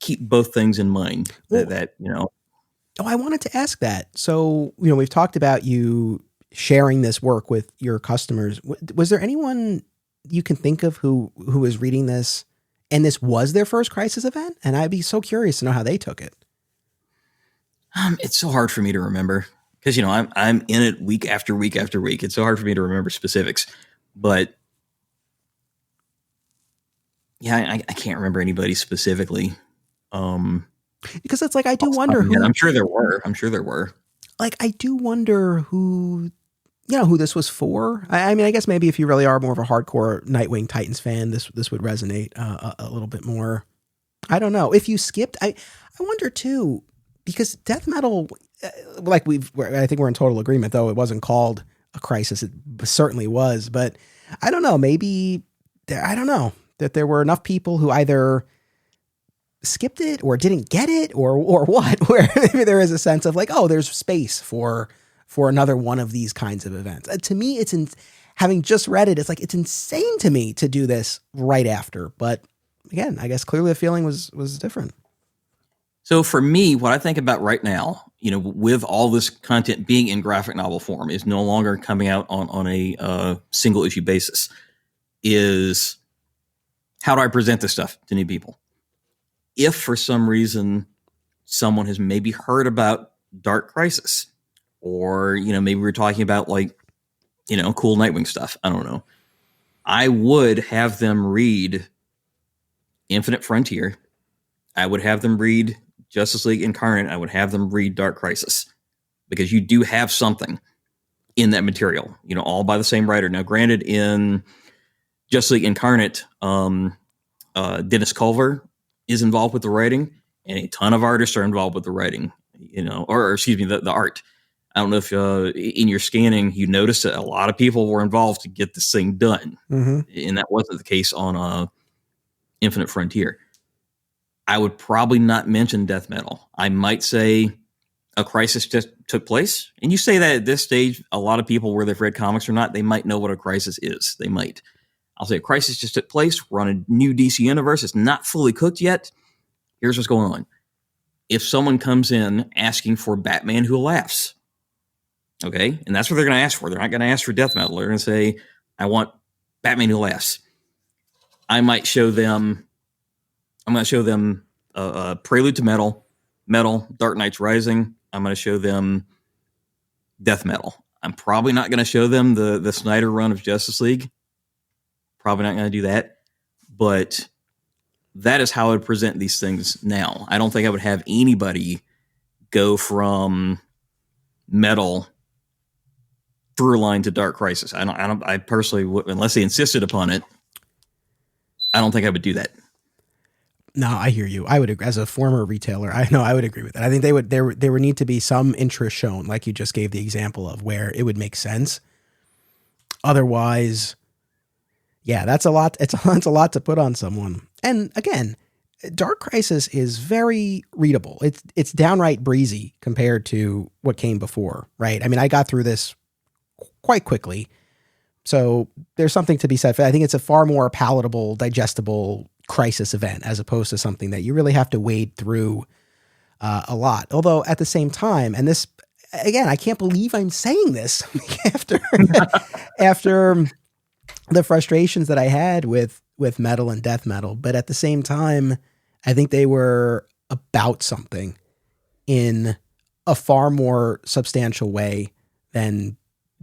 keep both things in mind. Oh, I wanted to ask that. So, we've talked about you sharing this work with your customers. Was there anyone you can think of who was reading this and this was their first crisis event? And I'd be so curious to know how they took it. It's so hard for me to remember because, I'm in it week after week after week. It's so hard for me to remember specifics, but yeah, I can't remember anybody specifically. Because it's I do wonder who. I'm sure there were. I do wonder who, who this was for. I mean, I guess maybe if you really are more of a hardcore Nightwing Titans fan, this would resonate a little bit more. I don't know. If you skipped, I wonder too, because death metal, I think we're in total agreement, though it wasn't called a crisis. It certainly was, but I don't know. Maybe I don't know that there were enough people who either skipped it or didn't get it or what, where maybe there is a sense of there's space for another one of these kinds of events. To me, having just read it, it's insane to me to do this right after. But again, I guess clearly the feeling was different. So for me, what I think about right now, with all this content being in graphic novel form is no longer coming out on a single issue basis, is how do I present this stuff to new people? If for some reason someone has maybe heard about Dark Crisis, or, maybe we're talking about cool Nightwing stuff. I don't know. I would have them read Infinite Frontier. I would have them read Justice League Incarnate. I would have them read Dark Crisis, because you do have something in that material, all by the same writer. Now, granted, in Justice League Incarnate, Dennis Culver is involved with the writing, and a ton of artists are involved with the writing, or excuse me, the art. I don't know if in your scanning, you noticed that a lot of people were involved to get this thing done. Mm-hmm. And that wasn't the case on Infinite Frontier. I would probably not mention death metal. I might say a crisis just took place. And you say that at this stage, a lot of people, whether they've read comics or not, they might know what a crisis is. They might. I'll say a crisis just took place. We're on a new DC universe. It's not fully cooked yet. Here's what's going on. If someone comes in asking for Batman Who Laughs, okay, and that's what they're going to ask for. They're not going to ask for death metal. They're going to say, I want Batman Who Laughs. I might show them, Prelude to Metal, Dark Knights Rising. I'm going to show them death metal. I'm probably not going to show them the Snyder run of Justice League. Probably not going to do that, but that is how I would present these things now. I don't think I would have anybody go from metal through line to Dark Crisis. I personally would, unless they insisted upon it. I don't think I would do that. No, I hear you. I would agree. As a former retailer, I would agree with that. I think there would need to be some interest shown, like you just gave the example of, where it would make sense. Otherwise, yeah, that's a lot. It's a lot to put on someone. And again, Dark Crisis is very readable. It's downright breezy compared to what came before, right? I mean, I got through this quite quickly. So there's something to be said for that. I think it's a far more palatable, digestible crisis event as opposed to something that you really have to wade through a lot. Although at the same time, and this, again, I can't believe I'm saying this after the frustrations that I had with metal and death metal, but at the same time, I think they were about something in a far more substantial way than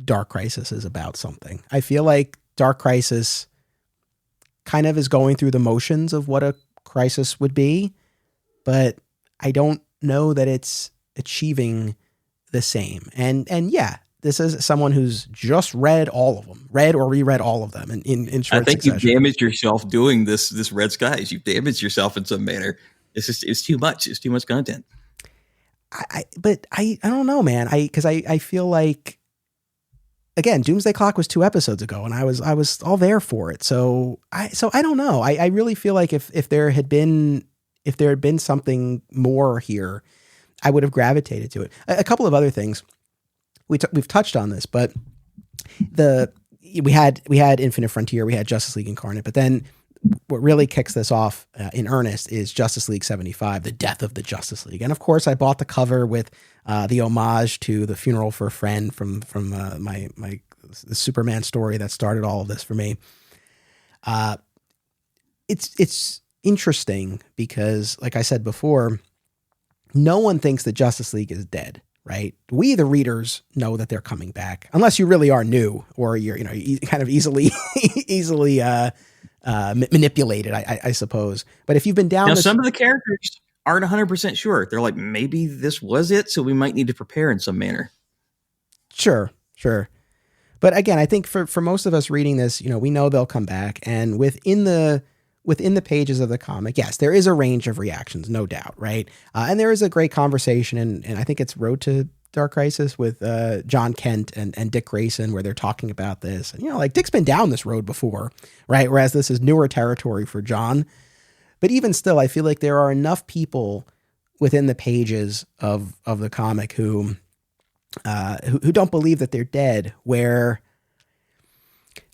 Dark Crisis is about something. I feel like Dark Crisis kind of is going through the motions of what a crisis would be, but I don't know that it's achieving the same. And yeah, this is someone who's just read all of them, read or reread all of them in short I think succession. You've damaged yourself doing this Red Skies. You've damaged yourself in some manner. it's too much. It's too much content. But I don't know, man. Because I feel like, again, Doomsday Clock was 2 episodes ago, and I was all there for it. So I don't know. I really feel like if there had been something more here, I would have gravitated to it. A couple of other things we've touched on this, but we had Infinite Frontier, we had Justice League Incarnate, but then what really kicks this off in earnest is Justice League 75, The Death of the Justice League. And of course, I bought the cover with the homage to The Funeral for a Friend from the Superman story that started all of this for me. It's interesting because, like I said before, no one thinks that Justice League is dead, right? We, the readers, know that they're coming back, unless you really are new or you're kind of easily manipulated, I suppose. But if you've been down, some of the characters aren't 100% sure. They're like, maybe this was it, so we might need to prepare in some manner. Sure. But again, I think for most of us reading this, we know they'll come back, and within the pages of the comic, yes, there is a range of reactions, no doubt, right? And there is a great conversation, and I think it's Road to Dark Crisis with John Kent and Dick Grayson, where they're talking about this. And, like, Dick's been down this road before, right? Whereas this is newer territory for John. But even still, I feel like there are enough people within the pages of the comic who don't believe that they're dead, where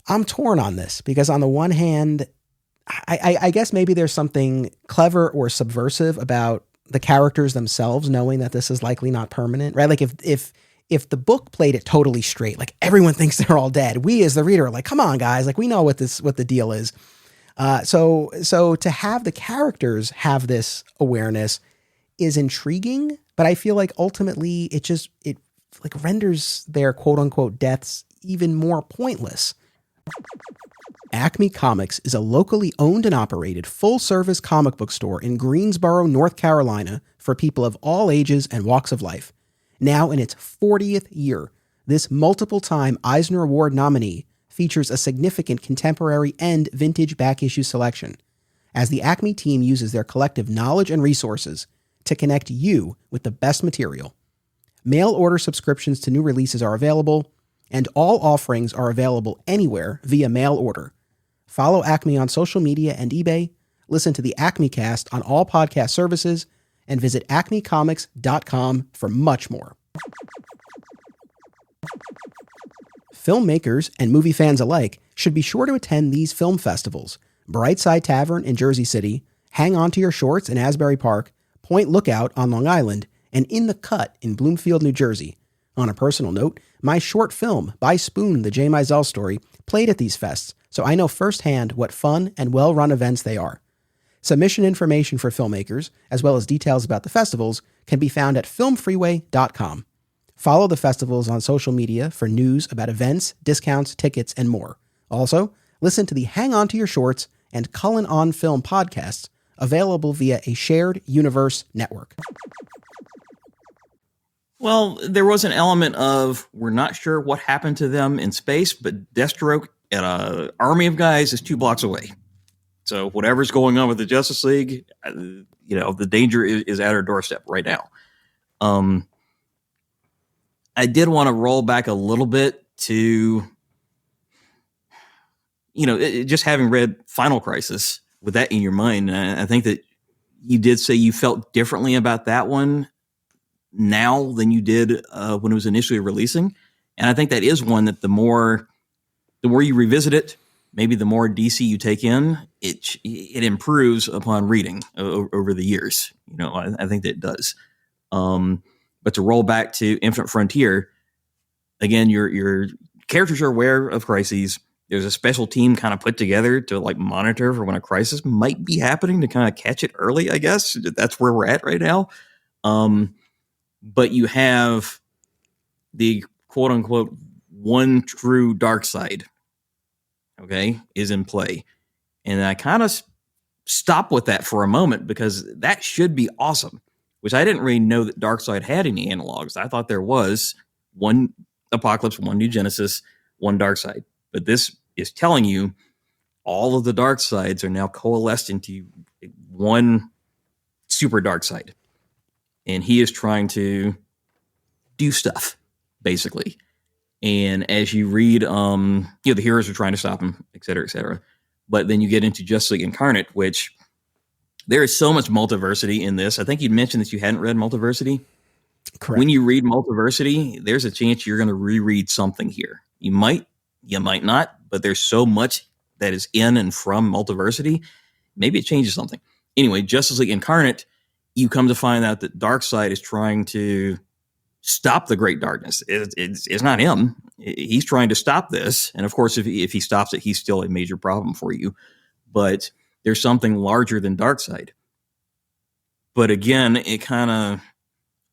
I'm torn on this, because on the one hand, I guess maybe there's something clever or subversive about the characters themselves knowing that this is likely not permanent, right? Like if the book played it totally straight, like everyone thinks they're all dead, we as the reader are like, come on, guys, like we know what the deal is. So to have the characters have this awareness is intriguing, but I feel like ultimately it like renders their quote unquote deaths even more pointless. Acme Comics is a locally owned and operated full-service comic book store in Greensboro, North Carolina, for people of all ages and walks of life. Now in its 40th year, this multiple-time Eisner Award nominee features a significant contemporary and vintage back-issue selection, as the Acme team uses their collective knowledge and resources to connect you with the best material. Mail order subscriptions to new releases are available, and all offerings are available anywhere via mail order. Follow Acme on social media and eBay, listen to the Acme Cast on all podcast services, and visit acmecomics.com for much more. Filmmakers and movie fans alike should be sure to attend these film festivals: Brightside Tavern in Jersey City, Hang On to Your Shorts in Asbury Park, Point Lookout on Long Island, and In the Cut in Bloomfield, New Jersey. On a personal note, my short film, By Spoon, the J. Mizell Story, played at these fests, so I know firsthand what fun and well-run events they are. Submission information for filmmakers, as well as details about the festivals, can be found at filmfreeway.com. Follow the festivals on social media for news about events, discounts, tickets, and more. Also, listen to the Hang On to Your Shorts and Cullen On Film podcasts, available via a shared universe network. Well, there was an element of, we're not sure what happened to them in space, but Deathstroke and an army of guys is 2 blocks away. So whatever's going on with the Justice League, the danger is at our doorstep right now. I did want to roll back a little bit to, just having read Final Crisis with that in your mind. I think that you did say you felt differently about that one now than you did when it was initially releasing. And I think that is one that the more you revisit it, maybe the more DC you take in, it improves upon reading over the years. I think that it does. But to roll back to Infinite Frontier, again, your characters are aware of crises. There's a special team kind of put together to like monitor for when a crisis might be happening to kind of catch it early, I guess. That's where we're at right now. But you have the quote unquote one true dark side, okay, is in play. And I kind of stop with that for a moment because that should be awesome, which I didn't really know that Darkseid had any analogs. I thought there was one Apocalypse, one New Genesis, one Darkseid. But this is telling you all of the dark sides are now coalesced into one super dark side. And he is trying to do stuff, basically. And as you read, the heroes are trying to stop him, et cetera, et cetera. But then you get into Justice League Incarnate, which there is so much multiversity in this. I think you'd mentioned that you hadn't read Multiversity. Correct. When you read Multiversity, there's a chance you're going to reread something here. You might not, but there's so much that is in and from Multiversity. Maybe it changes something. Anyway, Justice League Incarnate, you come to find out that Darkseid is trying to stop the Great Darkness. It's not him. He's trying to stop this. And of course, if he stops it, he's still a major problem for you. But there's something larger than Darkseid. But again, it kind of,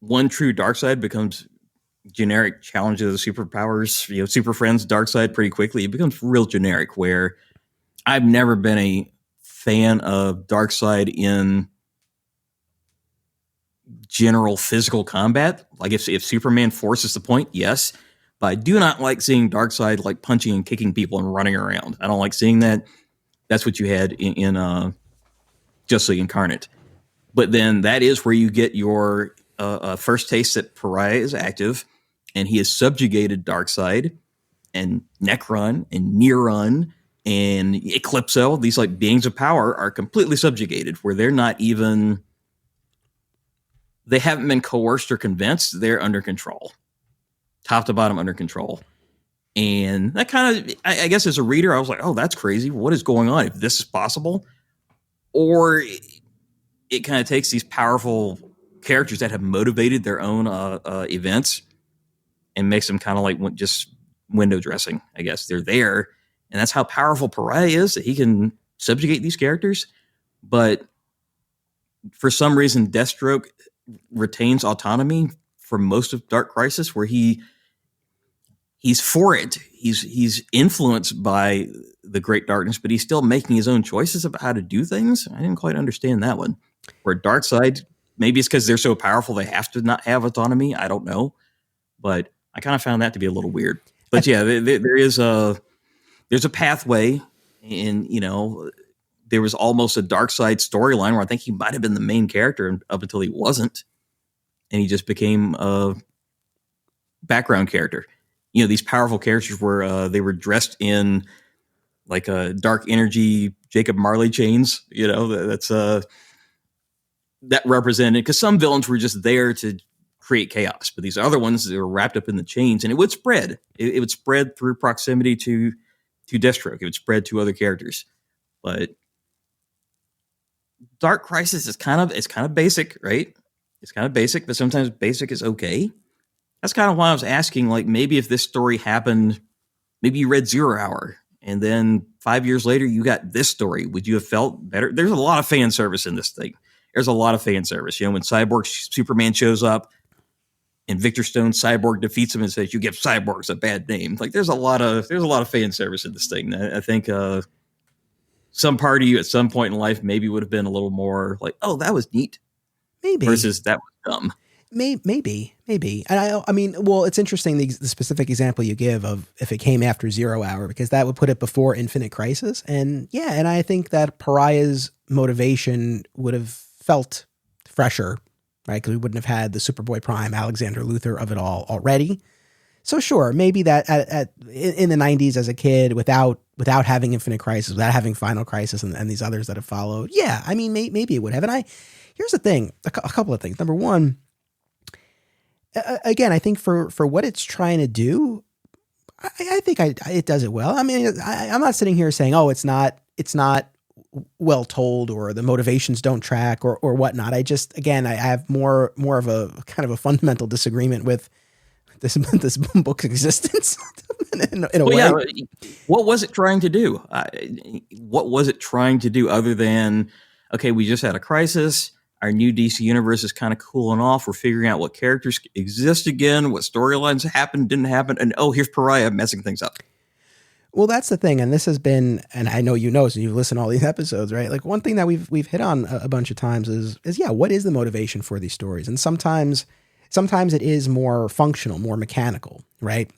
one true Darkseid becomes generic challenges of superpowers, Super Friends, Darkseid pretty quickly. It becomes real generic, where I've never been a fan of Darkseid in general physical combat. Like if Superman forces the point, yes. But I do not like seeing Darkseid like punching and kicking people and running around. I don't like seeing that. That's what you had in Justice League Incarnate. But then that is where you get your first taste that Pariah is active, and he has subjugated Darkseid and Necron and Neron and Eclipso. These like beings of power are completely subjugated, where they're not even, they haven't been coerced or convinced. They're under control, top to bottom under control. And that kind of, I guess as a reader, I was like, oh, that's crazy. What is going on if this is possible? Or it kind of takes these powerful characters that have motivated their own events and makes them kind of like just window dressing, I guess. They're there. And that's how powerful Pariah is, that he can subjugate these characters. But for some reason, Deathstroke retains autonomy for most of Dark Crisis, where he's for it. He's influenced by the Great Darkness, but he's still making his own choices about how to do things. I didn't quite understand that one. Where Darkseid, maybe it's because they're so powerful they have to not have autonomy. I don't know, but I kind of found that to be a little weird. But yeah, there's a pathway, and there was almost a Darkseid storyline where I think he might have been the main character up until he wasn't, and he just became a background character. These powerful characters were they were dressed in like a dark energy Jacob Marley chains. That's that represented, because some villains were just there to create chaos, but these other ones, they were wrapped up in the chains, and it would spread. It would spread through proximity to Deathstroke. It would spread to other characters. But Dark Crisis is kind of basic, right? It's kind of basic, but sometimes basic is okay. That's kind of why I was asking, like, maybe if this story happened, maybe you read Zero Hour, and then 5 years later you got this story. Would you have felt better? There's a lot of fan service in this thing. There's a lot of fan service. When Cyborg Superman shows up and Victor Stone Cyborg defeats him and says, "You give cyborgs a bad name." Like there's a lot of fan service in this thing. I think some part of you at some point in life maybe would have been a little more like, "Oh, that was neat," maybe, versus that was dumb. Maybe. And I mean, well, it's interesting the specific example you give of if it came after Zero Hour, because that would put it before Infinite Crisis. And yeah, and I think that Pariah's motivation would have felt fresher, right? Because we wouldn't have had the Superboy Prime, Alexander Luthor of it all already. So sure, maybe that in the 90s as a kid, without having Infinite Crisis, without having Final Crisis and these others that have followed, yeah, I mean, maybe it would have. And here's the thing, a couple of things. Number one, again, I think for what it's trying to do, I think it does it well. I mean, I'm not sitting here saying, oh, it's not well told, or the motivations don't track, or whatnot. I have more of a kind of a fundamental disagreement with this book's existence in a way. Yeah, what was it trying to do? What was it trying to do other than, okay, we just had a crisis. Our new DC universe is kind of cooling off. We're figuring out what characters exist again, what storylines happened, didn't happen, and yeah, Pariah messing things up. Well, that's the thing, and this has been, and I know so you've listened to all these episodes, right? Like one thing that we've hit on a bunch of times is what is the motivation for these stories? And sometimes it is more functional, more mechanical, right?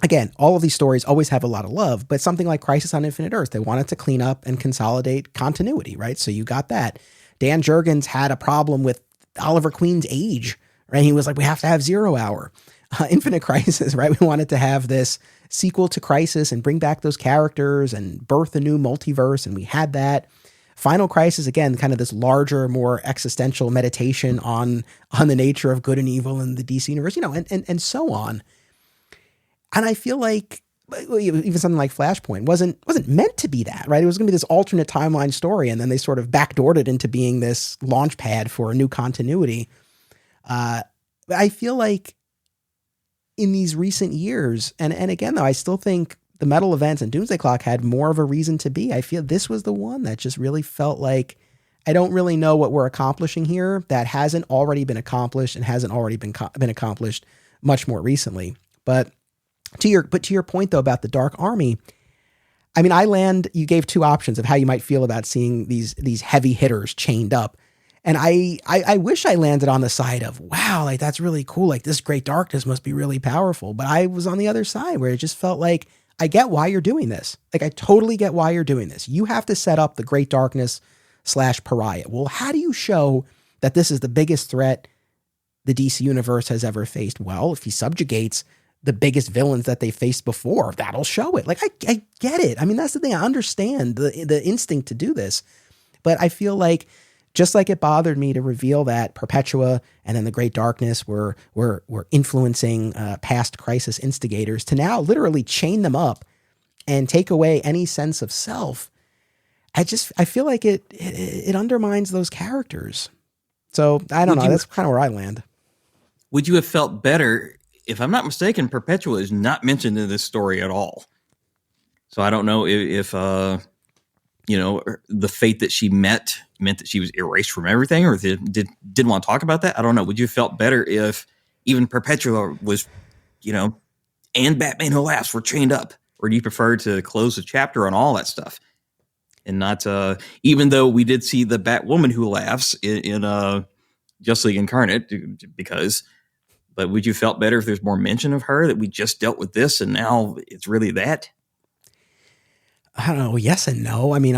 Again, all of these stories always have a lot of love, but something like Crisis on Infinite Earth, they wanted to clean up and consolidate continuity, right? So you got that. Dan Jurgens had a problem with Oliver Queen's age, right? He was like, we have to have 0 Hour. Infinite Crisis, right? We wanted to have this sequel to Crisis and bring back those characters and birth a new multiverse, and we had that. Final Crisis, again, kind of this larger, more existential meditation on the nature of good and evil in the DC universe, and so on. And I feel like even something like Flashpoint wasn't meant to be that, right? It was going to be this alternate timeline story, and then they sort of backdoored it into being this launch pad for a new continuity. I feel like in these recent years, and again, though, I still think the Metal Events and Doomsday Clock had more of a reason to be. I feel this was the one that just really felt like I don't really know what we're accomplishing here that hasn't already been accomplished and hasn't already been accomplished much more recently. But to your point though about the Dark Army, I mean, you gave 2 options of how you might feel about seeing these heavy hitters chained up. And I wish I landed on the side of, wow, like that's really cool. Like this Great Darkness must be really powerful. But I was on the other side where it just felt like, I get why you're doing this. Like I totally get why you're doing this. You have to set up the Great Darkness / Pariah. Well, how do you show that this is the biggest threat the DC universe has ever faced? Well, if he subjugates the biggest villains that they faced before, that'll show it. Like I get it. I mean, that's the thing. I understand the instinct to do this, but I feel like just like it bothered me to reveal that Perpetua and then the Great Darkness were influencing past Crisis instigators, to now literally chain them up and take away any sense of self. I feel like it undermines those characters. So I don't know. That's kind of where I land. Would you have felt better if I'm not mistaken? Perpetua is not mentioned in this story at all. So I don't know if the fate that she meant that she was erased from everything, or didn't want to talk about that. I don't know. Would you have felt better if even Perpetua was, and Batman Who Laughs were chained up? Or do you prefer to close the chapter on all that stuff and not, even though we did see the Batwoman Who Laughs in Justice League Incarnate, but would you felt better if there's more mention of her, that we just dealt with this and now it's really that? I don't know. Yes and no. I mean,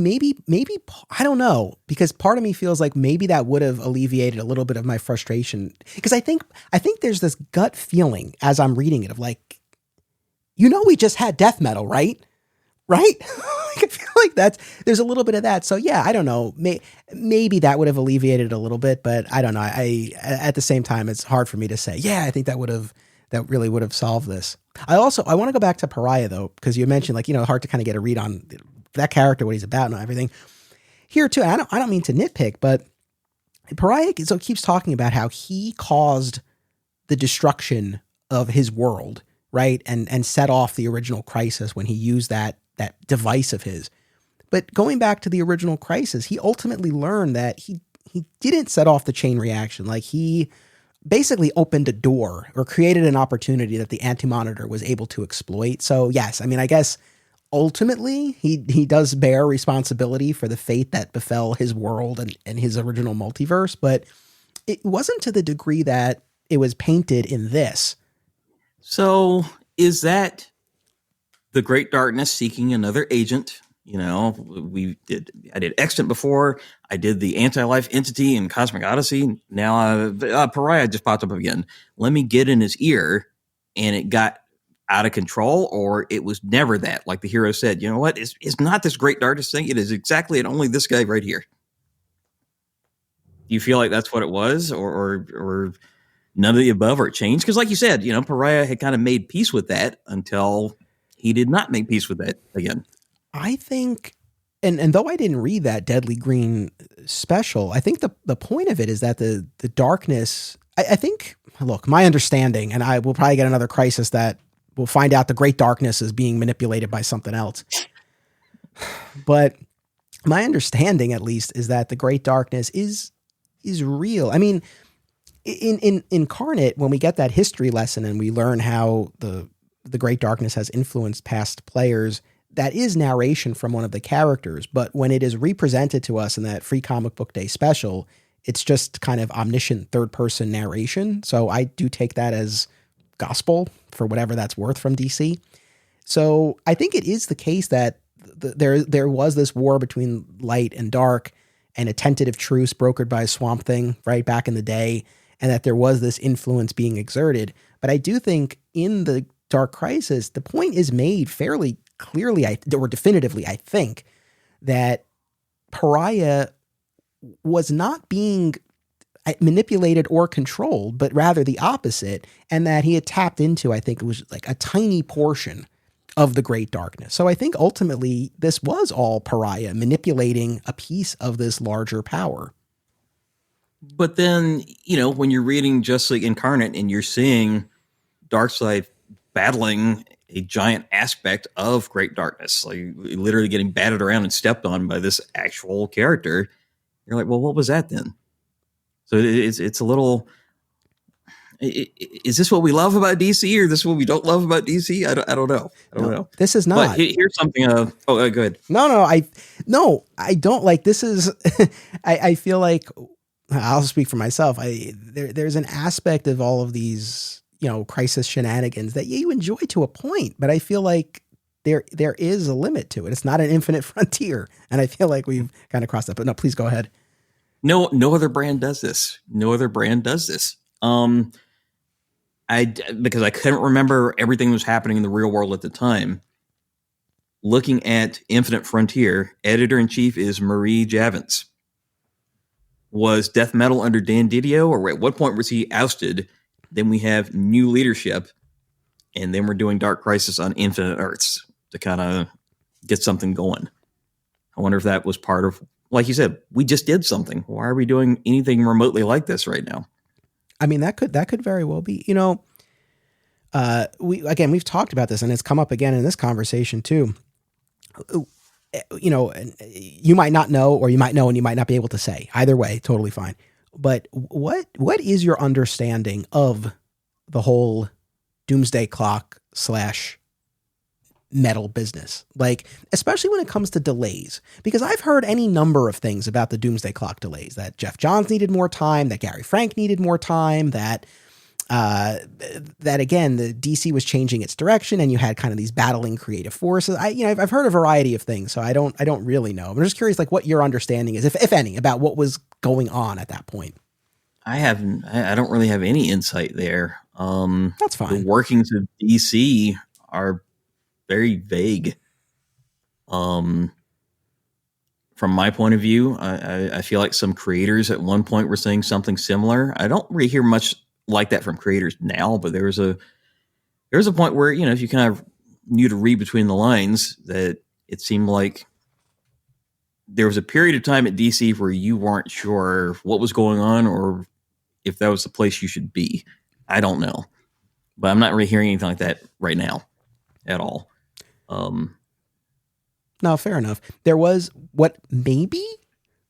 maybe, I don't know, because part of me feels like maybe that would have alleviated a little bit of my frustration. Because I think there's this gut feeling as I'm reading it of like, we just had death metal, right? Right? I feel like there's a little bit of that. So yeah, I don't know. Maybe that would have alleviated a little bit, but I don't know. At the same time, it's hard for me to say, yeah, I think that really would have solved this. I want to go back to Pariah though, because you mentioned hard to kind of get a read on that character, what he's about and everything. Here too, I don't mean to nitpick, but Pariah keeps talking about how he caused the destruction of his world, right? And set off the original Crisis when he used that device of his. But going back to the original Crisis, he ultimately learned that he didn't set off the chain reaction. Like he basically opened a door or created an opportunity that the Anti-Monitor was able to exploit. So yes, I mean, I guess ultimately he does bear responsibility for the fate that befell his world and his original multiverse, but it wasn't to the degree that it was painted in this. So is that the Great Darkness seeking another agent? I did Extant before. I did the Anti-Life Entity in Cosmic Odyssey. Now Pariah just popped up again. Let me get in his ear, and it got out of control, or it was never that. Like the hero said, you know what? It's not this Great Darkness thing. It is exactly and only this guy right here. Do you feel like that's what it was, or none of the above, or it changed? Because like you said, Pariah had kind of made peace with that until he did not make peace with that again. I think, and though I didn't read that Deadly Green special, I think the point of it is that the darkness, I think, look, my understanding, and I will probably get another Crisis that we'll find out the Great Darkness is being manipulated by something else. But my understanding, at least, is that the Great Darkness is real. I mean, in Incarnate, when we get that history lesson and we learn how the Great Darkness has influenced past players, that is narration from one of the characters. But when it is represented to us in that Free Comic Book Day special, it's just kind of omniscient third-person narration. So I do take that as gospel for whatever that's worth from DC. So I think it is the case that there was this war between light and dark, and a tentative truce brokered by Swamp Thing right back in the day, and that there was this influence being exerted. But I do think in the Dark Crisis, the point is made fairly clearly, or definitively, I think, that Pariah was not being manipulated or controlled, but rather the opposite, and that he had tapped into, I think it was like a tiny portion of the Great Darkness. So I think ultimately this was all Pariah manipulating a piece of this larger power. But then, when you're reading Justice League Incarnate and you're seeing Darkseid battling a giant aspect of Great Darkness, like literally getting batted around and stepped on by this actual character, you're like, well, what was that then? So it's a little. Is this what we love about DC, or this is what we don't love about DC? I don't know. I don't know. This is not. But here's something. Go ahead. No, I don't like. This is. I feel like I'll speak for myself. There's an aspect of all of these, crisis shenanigans that you enjoy to a point, but I feel like there is a limit to it. It's not an infinite frontier, and I feel like we've kind of crossed that. But no, please go ahead. No other brand does this. Because I couldn't remember everything that was happening in the real world at the time. Looking at Infinite Frontier, editor-in-chief is Marie Javins. Was Death Metal under Dan Didio, or at what point was he ousted? Then we have new leadership, and then we're doing Dark Crisis on Infinite Earths to kind of get something going. I wonder if that was part of, like you said, we just did something. Why are we doing anything remotely like this right now? I mean, that could very well be, we've talked about this, and it's come up again in this conversation too. You might not know, or you might know and you might not be able to say. Either way, totally fine. But what is your understanding of the whole Doomsday Clock / metal business? Like, especially when it comes to delays, because I've heard any number of things about the Doomsday Clock delays, that Jeff Johns needed more time, that Gary Frank needed more time, that again, the DC was changing its direction and you had kind of these battling creative forces. I've heard a variety of things, so I don't really know. I'm just curious, like, what your understanding is, if any, about what was going on at that point. I don't really have any insight there. That's fine. The workings of DC are very vague. From my point of view, I feel like some creators at one point were saying something similar. I don't really hear much like that from creators now, but there was a point where, if you kind of knew to read between the lines, that it seemed like there was a period of time at DC where you weren't sure what was going on or if that was the place you should be. I don't know, but I'm not really hearing anything like that right now at all. No, fair enough. There was what maybe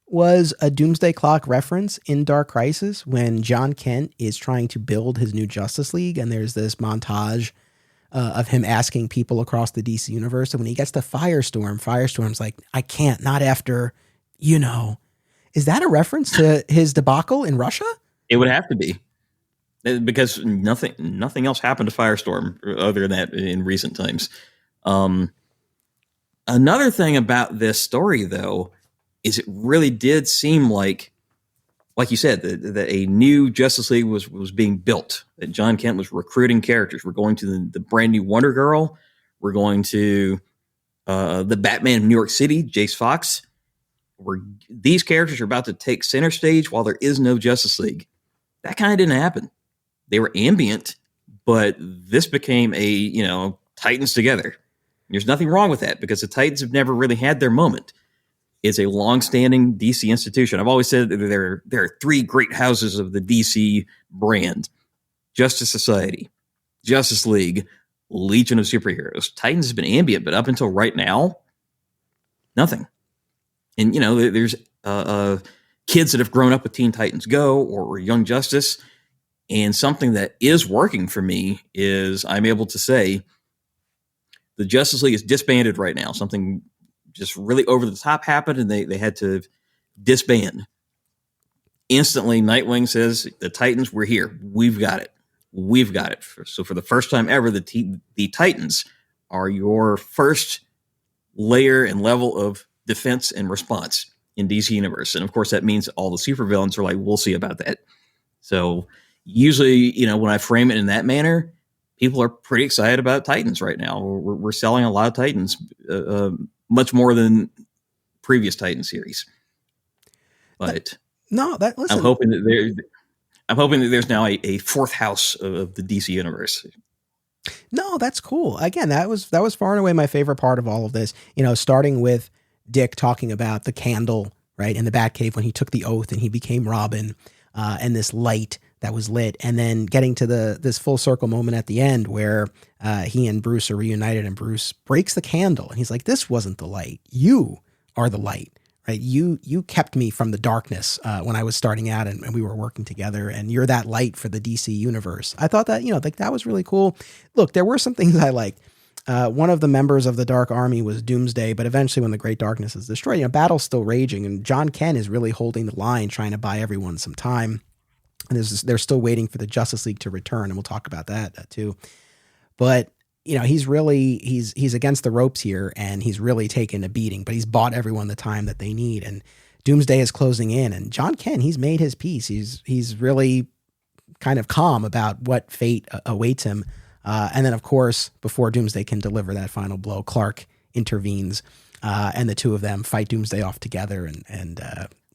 was a Doomsday Clock reference in Dark Crisis when John Kent is trying to build his new Justice League, and there's this montage of him asking people across the DC universe. And when he gets to Firestorm's like, I can't, not after, Is that a reference to his debacle in Russia? It would have to be, because nothing else happened to Firestorm other than that in recent times. Another thing about this story, though, is it really did seem like you said, that a new Justice League was being built, that John Kent was recruiting characters. We're going to the brand new Wonder Girl. We're going to the Batman of New York City, Jace Fox. These characters are about to take center stage while there is no Justice League. That kind of didn't happen. They were ambient, but this became a, Titans together. There's nothing wrong with that, because the Titans have never really had their moment. It's a long-standing DC institution. I've always said that there are three great houses of the DC brand: Justice Society, Justice League, Legion of Superheroes. Titans has been ambient, but up until right now, nothing. And, there's kids that have grown up with Teen Titans Go or Young Justice. And something that is working for me is I'm able to say the Justice League is disbanded right now. Something just really over the top happened, and they had to disband. Instantly, Nightwing says, the Titans, we're here. We've got it. So for the first time ever, the Titans are your first layer and level of defense and response. in DC Universe. And of course, that means all the supervillains are like, we'll see about that. So usually, when I frame it in that manner, people are pretty excited about Titans right now. We're selling a lot of Titans, much more than previous Titan series. But listen. I'm hoping that there's now a fourth house of the DC Universe. No, that's cool. Again, that was far and away my favorite part of all of this. Starting with Dick talking about the candle, right, in the Batcave when he took the oath and he became Robin, and this light that was lit, and then getting to this full circle moment at the end where he and Bruce are reunited, and Bruce breaks the candle, and he's like, "This wasn't the light. You are the light." Right? You kept me from the darkness when I was starting out and we were working together, and you're that light for the DC universe. I thought that, that was really cool. Look, there were some things I liked. One of the members of the Dark Army was Doomsday, but eventually when the Great Darkness is destroyed, battle's still raging, and John Kent is really holding the line, trying to buy everyone some time. And they're still waiting for the Justice League to return, and we'll talk about that too. But he's against the ropes here, and he's really taken a beating, but he's bought everyone the time that they need. And Doomsday is closing in, and John Kent, he's made his peace. He's really kind of calm about what fate awaits him. And then, of course, before Doomsday can deliver that final blow, Clark intervenes, and the two of them fight Doomsday off together. And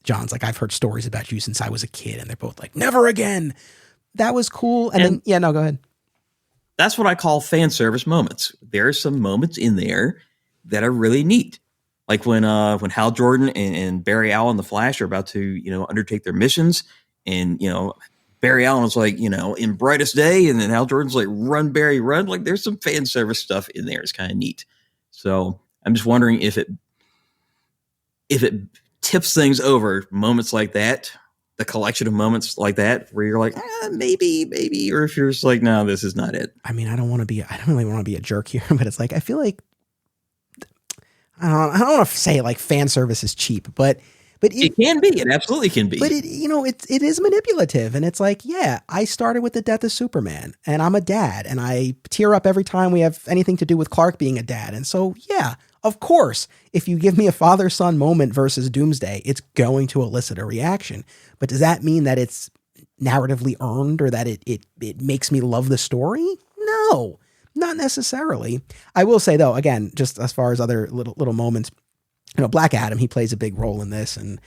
John's like, "I've heard stories about you since I was a kid," and they're both like, "Never again." That was cool. And then, go ahead. That's what I call fan service moments. There are some moments in there that are really neat. Like when Hal Jordan and Barry Allen, the Flash, are about to, undertake their missions. And, Barry Allen is like, in brightest day. And then Hal Jordan's like, "Run, Barry, run." Like there's some fan service stuff in there. It's kind of neat. So I'm just wondering if it tips things over, moments like that, the collection of moments like that, where you're like, maybe, or if you're just like, no, this is not it. I mean, I don't really want to be a jerk here, but it's like, I feel like, I don't want to say like fan service is cheap, but it can be, it absolutely can be. But it is manipulative. And it's like, yeah, I started with the death of Superman, and I'm a dad, and I tear up every time we have anything to do with Clark being a dad. And so, yeah, of course, if you give me a father-son moment versus Doomsday, it's going to elicit a reaction. But does that mean that it's narratively earned, or that it makes me love the story? No, not necessarily. I will say, though, again, just as far as other little moments, Black Adam, he plays a big role in this. And,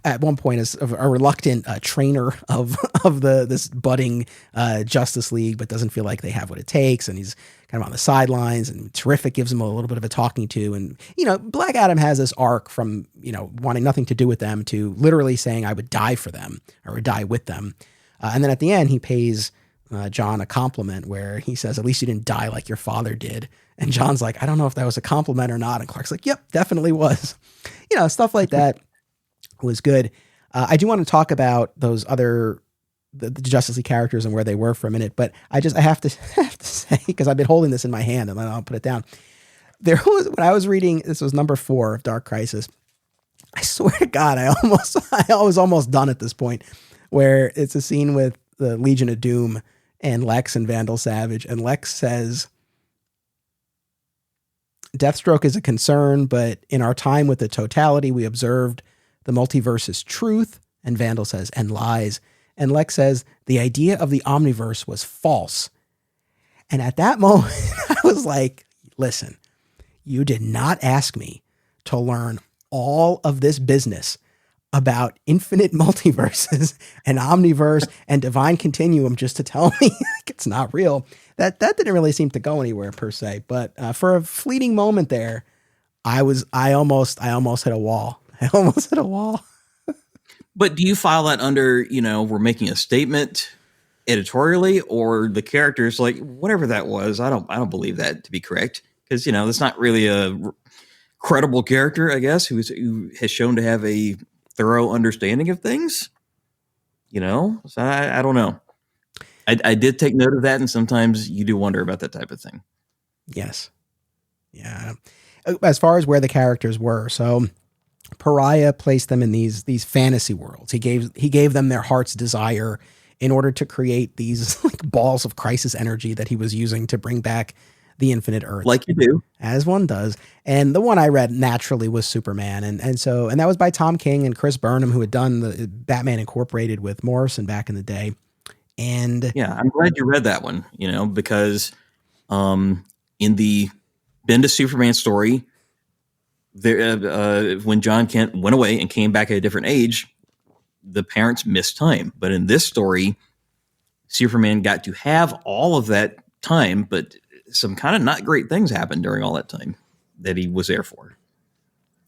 at one point is a reluctant trainer of this budding Justice League, but doesn't feel like they have what it takes. And he's kind of on the sidelines, and Terrific gives him a little bit of a talking to. And, Black Adam has this arc from, wanting nothing to do with them to literally saying, "I would die for them," or "would die with them." And then at the end, he pays John a compliment where he says, "At least you didn't die like your father did." And John's like, "I don't know if that was a compliment or not." And Clark's like, "Yep, definitely was." Stuff like that was good. I do want to talk about those other the Justice League characters and where they were for a minute, but I have to say, because I've been holding this in my hand and then I'll put it down. When I was reading, this was number 4 of Dark Crisis, I swear to God, I was almost done at this point, where it's a scene with the Legion of Doom and Lex and Vandal Savage, and Lex says, "Deathstroke is a concern, but in our time with the totality, we observed the multiverse's truth." And Vandal says, "And lies." And Lex says, "The idea of the omniverse was false." And at that moment, I was like, listen, you did not ask me to learn all of this business about infinite multiverses and omniverse and divine continuum just to tell me it's not real. That didn't really seem to go anywhere per se, but for a fleeting moment there, I almost hit a wall. I almost hit a wall. But do you file that under, we're making a statement editorially, or the characters like, whatever that was, I don't believe that to be correct, because that's not really a credible character, I guess, who has shown to have a thorough understanding of things. So I don't know. I did take note of that, and sometimes you do wonder about that type of thing. Yes. Yeah. As far as where the characters were, so Pariah placed them in these fantasy worlds. He gave them their heart's desire in order to create these like balls of crisis energy that he was using to bring back the Infinite Earth. Like you do. As one does. And the one I read naturally was Superman. And that was by Tom King and Chris Burnham, who had done the Batman Incorporated with Morrison back in the day. And yeah, I'm glad you read that one, because in the Bendis Superman story, there, when John Kent went away and came back at a different age, the parents missed time. But in this story, Superman got to have all of that time, but some kind of not great things happened during all that time that he was there for.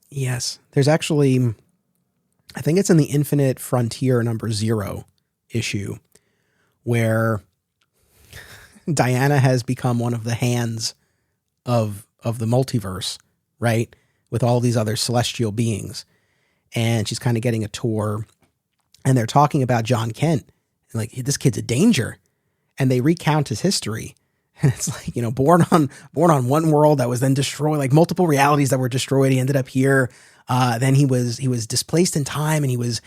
Yes. There's actually, I think it's in the Infinite Frontier #0 issue, where Diana has become one of the hands of the multiverse, right? With all these other celestial beings. And she's kind of getting a tour, and they're talking about John Kent. And like, this kid's a danger. And they recount his history. And it's like, born on one world that was then destroyed, like multiple realities that were destroyed. He ended up here. Then he was displaced in time, and he was,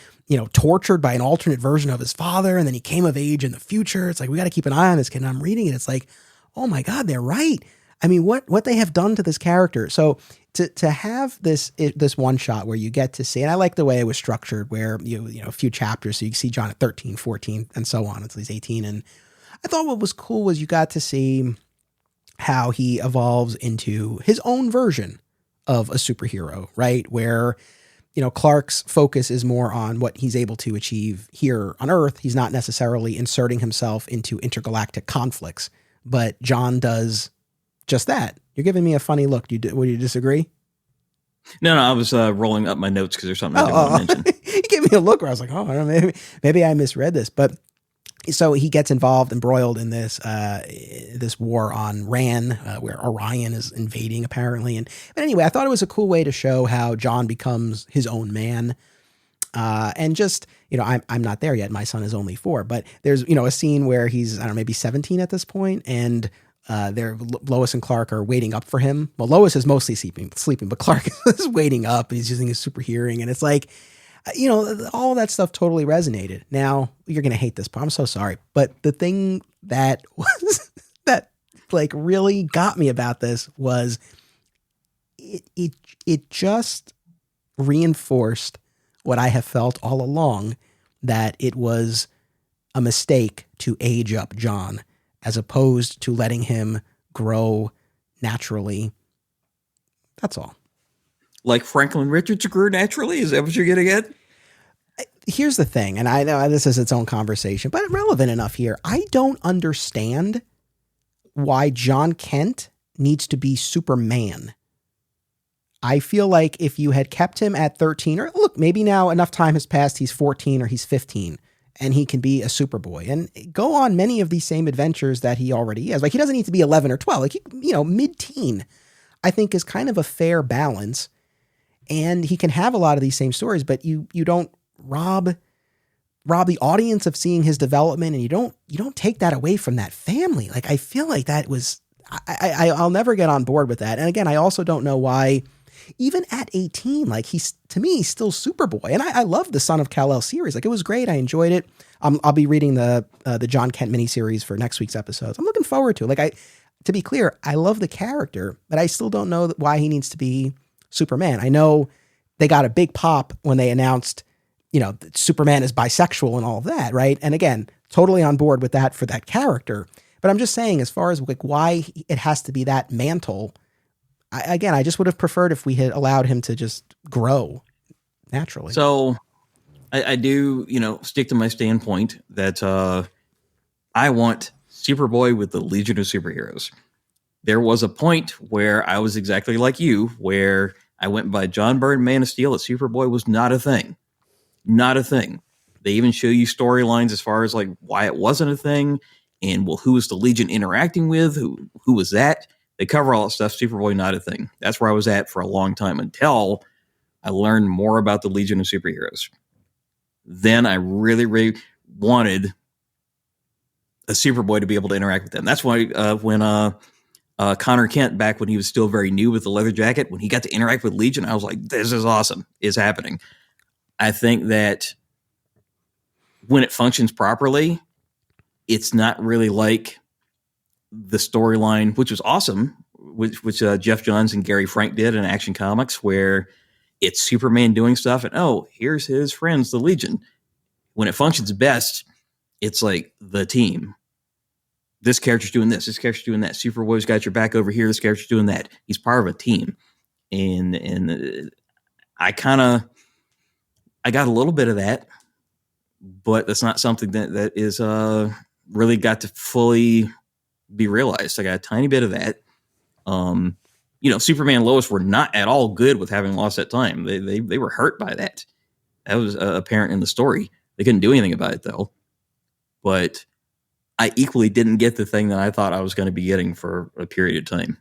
tortured by an alternate version of his father. And then he came of age in the future. It's like, we got to keep an eye on this kid. And I'm reading it. It's like, oh my God, they're right. I mean, what they have done to this character. So to have this one shot where you get to see, and I like the way it was structured, where a few chapters, so you can see John at 13, 14, and so on until he's 18. And I thought what was cool was you got to see how he evolves into his own version of a superhero, right? Where, Clark's focus is more on what he's able to achieve here on Earth. He's not necessarily inserting himself into intergalactic conflicts, but John does just that. You're giving me a funny look. Would you disagree? No, I was rolling up my notes because there's something I didn't want to mention. You gave me a look where I was like, oh, I don't know, maybe I misread this. But so he gets involved, embroiled in this war on Ran, where Orion is invading apparently. But anyway, I thought it was a cool way to show how John becomes his own man. And just, I'm not there yet. My son is only 4, but there's, a scene where he's, I don't know, maybe 17 at this point, and Lois and Clark are waiting up for him. Well, Lois is mostly sleeping, but Clark is waiting up, and he's using his super hearing. And it's like, all that stuff totally resonated. Now, you're going to hate this part. I'm so sorry. But the thing that was that like really got me about this was it just reinforced what I have felt all along, that it was a mistake to age up John, as opposed to letting him grow naturally. That's all. Like Franklin Richards grew naturally? Is that what you're getting at? Here's the thing, and I know this is its own conversation, but relevant enough here. I don't understand why John Kent needs to be Superman. I feel like if you had kept him at 13, or look, maybe now enough time has passed, he's 14 or he's 15, and he can be a Superboy and go on many of these same adventures that he already is. Like, he doesn't need to be 11 or 12. Like, mid-teen, I think, is kind of a fair balance. And he can have a lot of these same stories, but you don't rob the audience of seeing his development, and you don't take that away from that family. Like, I feel like that was, I'll never get on board with that. And again, I also don't know why, even at 18, like, he's still Superboy. And I love the Son of Kal-El series. Like, it was great. I enjoyed it. I'll be reading the John Kent miniseries for next week's episodes. I'm looking forward to it. Like, to be clear, I love the character, but I still don't know why he needs to be Superman. I know they got a big pop when they announced, that Superman is bisexual and all of that, right? And again, totally on board with that for that character. But I'm just saying, as far as like why it has to be that mantle, I just would have preferred if we had allowed him to just grow naturally. So I do, stick to my standpoint that I want Superboy with the Legion of Superheroes. There was a point where I was exactly like you, where I went by John Byrne, Man of Steel, that Superboy was not a thing. Not a thing. They even show you storylines as far as like why it wasn't a thing, and well, who was the Legion interacting with? Who was that? They cover all that stuff. Superboy, not a thing. That's where I was at for a long time until I learned more about the Legion of Superheroes. Then I really, really wanted a Superboy to be able to interact with them. That's why when Connor Kent, back when he was still very new with the leather jacket, when he got to interact with Legion, I was like, this is awesome. It's happening. I think that when it functions properly, it's not really like the storyline, which was awesome, which Jeff Johns and Gary Frank did in Action Comics, where it's Superman doing stuff and, oh, here's his friends, the Legion. When it functions best, it's like the team. This character's doing this character's doing that. Superboy's got your back over here. This character's doing that. He's part of a team. And I got a little bit of that, but that's not something that is really got to fully be realized. I got a tiny bit of that. Superman and Lois were not at all good with having lost that time. They were hurt by that. That was apparent in the story. They couldn't do anything about it, though. But I equally didn't get the thing that I thought I was going to be getting for a period of time.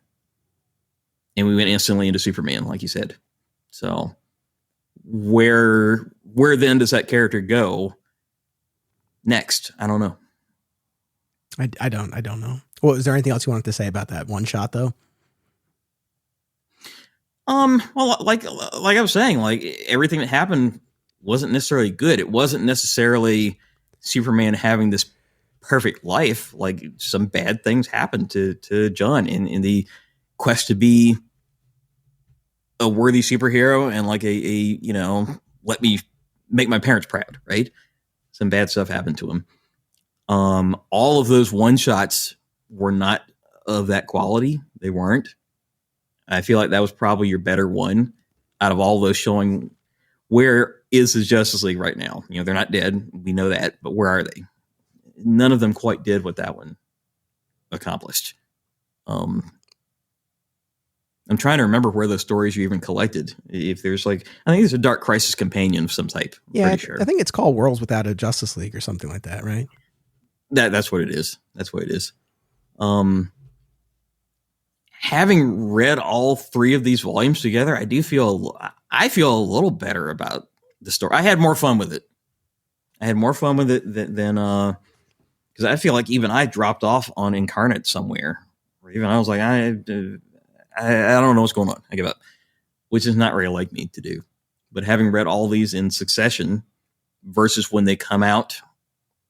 And we went instantly into Superman, like you said. So where then does that character go next? I don't know. I don't know. Well, is there anything else you wanted to say about that one shot, though? Well, like I was saying, like everything that happened wasn't necessarily good. It wasn't necessarily Superman having this perfect life. Like some bad things happened to John in the quest to be a worthy superhero and like a let me make my parents proud, right? Some bad stuff happened to him. All of those one shots were not of that quality. They weren't. I feel like that was probably your better one out of all those, showing where is the Justice League right now. They're not dead. We know that, but where are they? None of them quite did what that one accomplished. I'm trying to remember where those stories you even collected. If there's I think there's a Dark Crisis companion of some type. Yeah, sure. I think it's called Worlds Without a Justice League or something like that, right? That's what it is. That's what it is. Having read all three of these volumes together, I feel a little better about the story. I had more fun with it. Than because I feel like even I dropped off on Incarnate somewhere, or even I was like, I don't know what's going on. I give up, which is not really like me to do. But having read all these in succession versus when they come out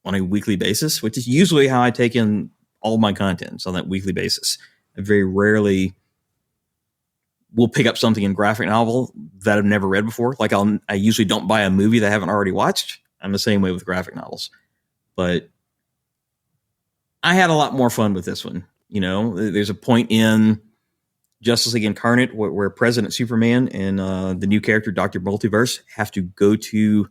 on a weekly basis, which is usually how I take in all my contents on that weekly basis. I very rarely will pick up something in graphic novel that I've never read before. Like I usually don't buy a movie that I haven't already watched. I'm the same way with graphic novels, but I had a lot more fun with this one. There's a point in Justice League Incarnate where President Superman and the new character, Dr. Multiverse, have to go to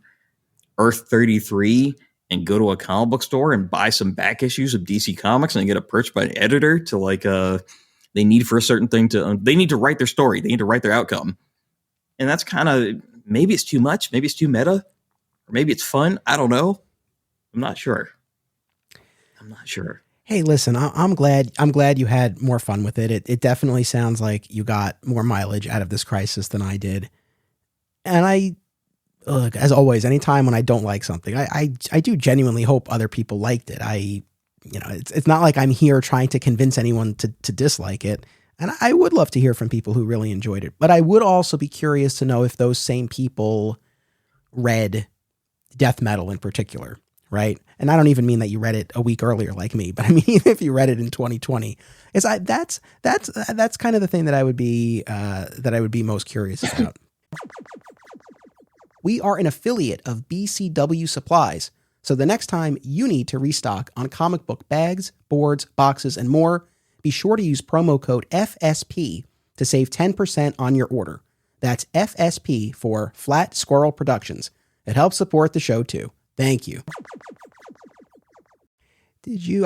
Earth 33 and go to a comic book store and buy some back issues of DC Comics and get approached by an editor to they need for a certain thing they need to write their story. They need to write their outcome. And that's kind of, maybe it's too much. Maybe it's too meta, or maybe it's fun. I don't know. I'm not sure. Hey, listen, I'm glad you had more fun with it. It definitely sounds like you got more mileage out of this crisis than I did. And as always, anytime when I don't like something, I do genuinely hope other people liked it. It's not like I'm here trying to convince anyone to dislike it. And I would love to hear from people who really enjoyed it. But I would also be curious to know if those same people read death metal in particular, right? And I don't even mean that you read it a week earlier like me, but I mean, if you read it in 2020, that's kind of the thing that I would be most curious about. We are an affiliate of BCW Supplies, so the next time you need to restock on comic book bags, boards, boxes, and more, be sure to use promo code FSP to save 10% on your order. That's FSP for Flat Squirrel Productions. It helps support the show too. Thank you.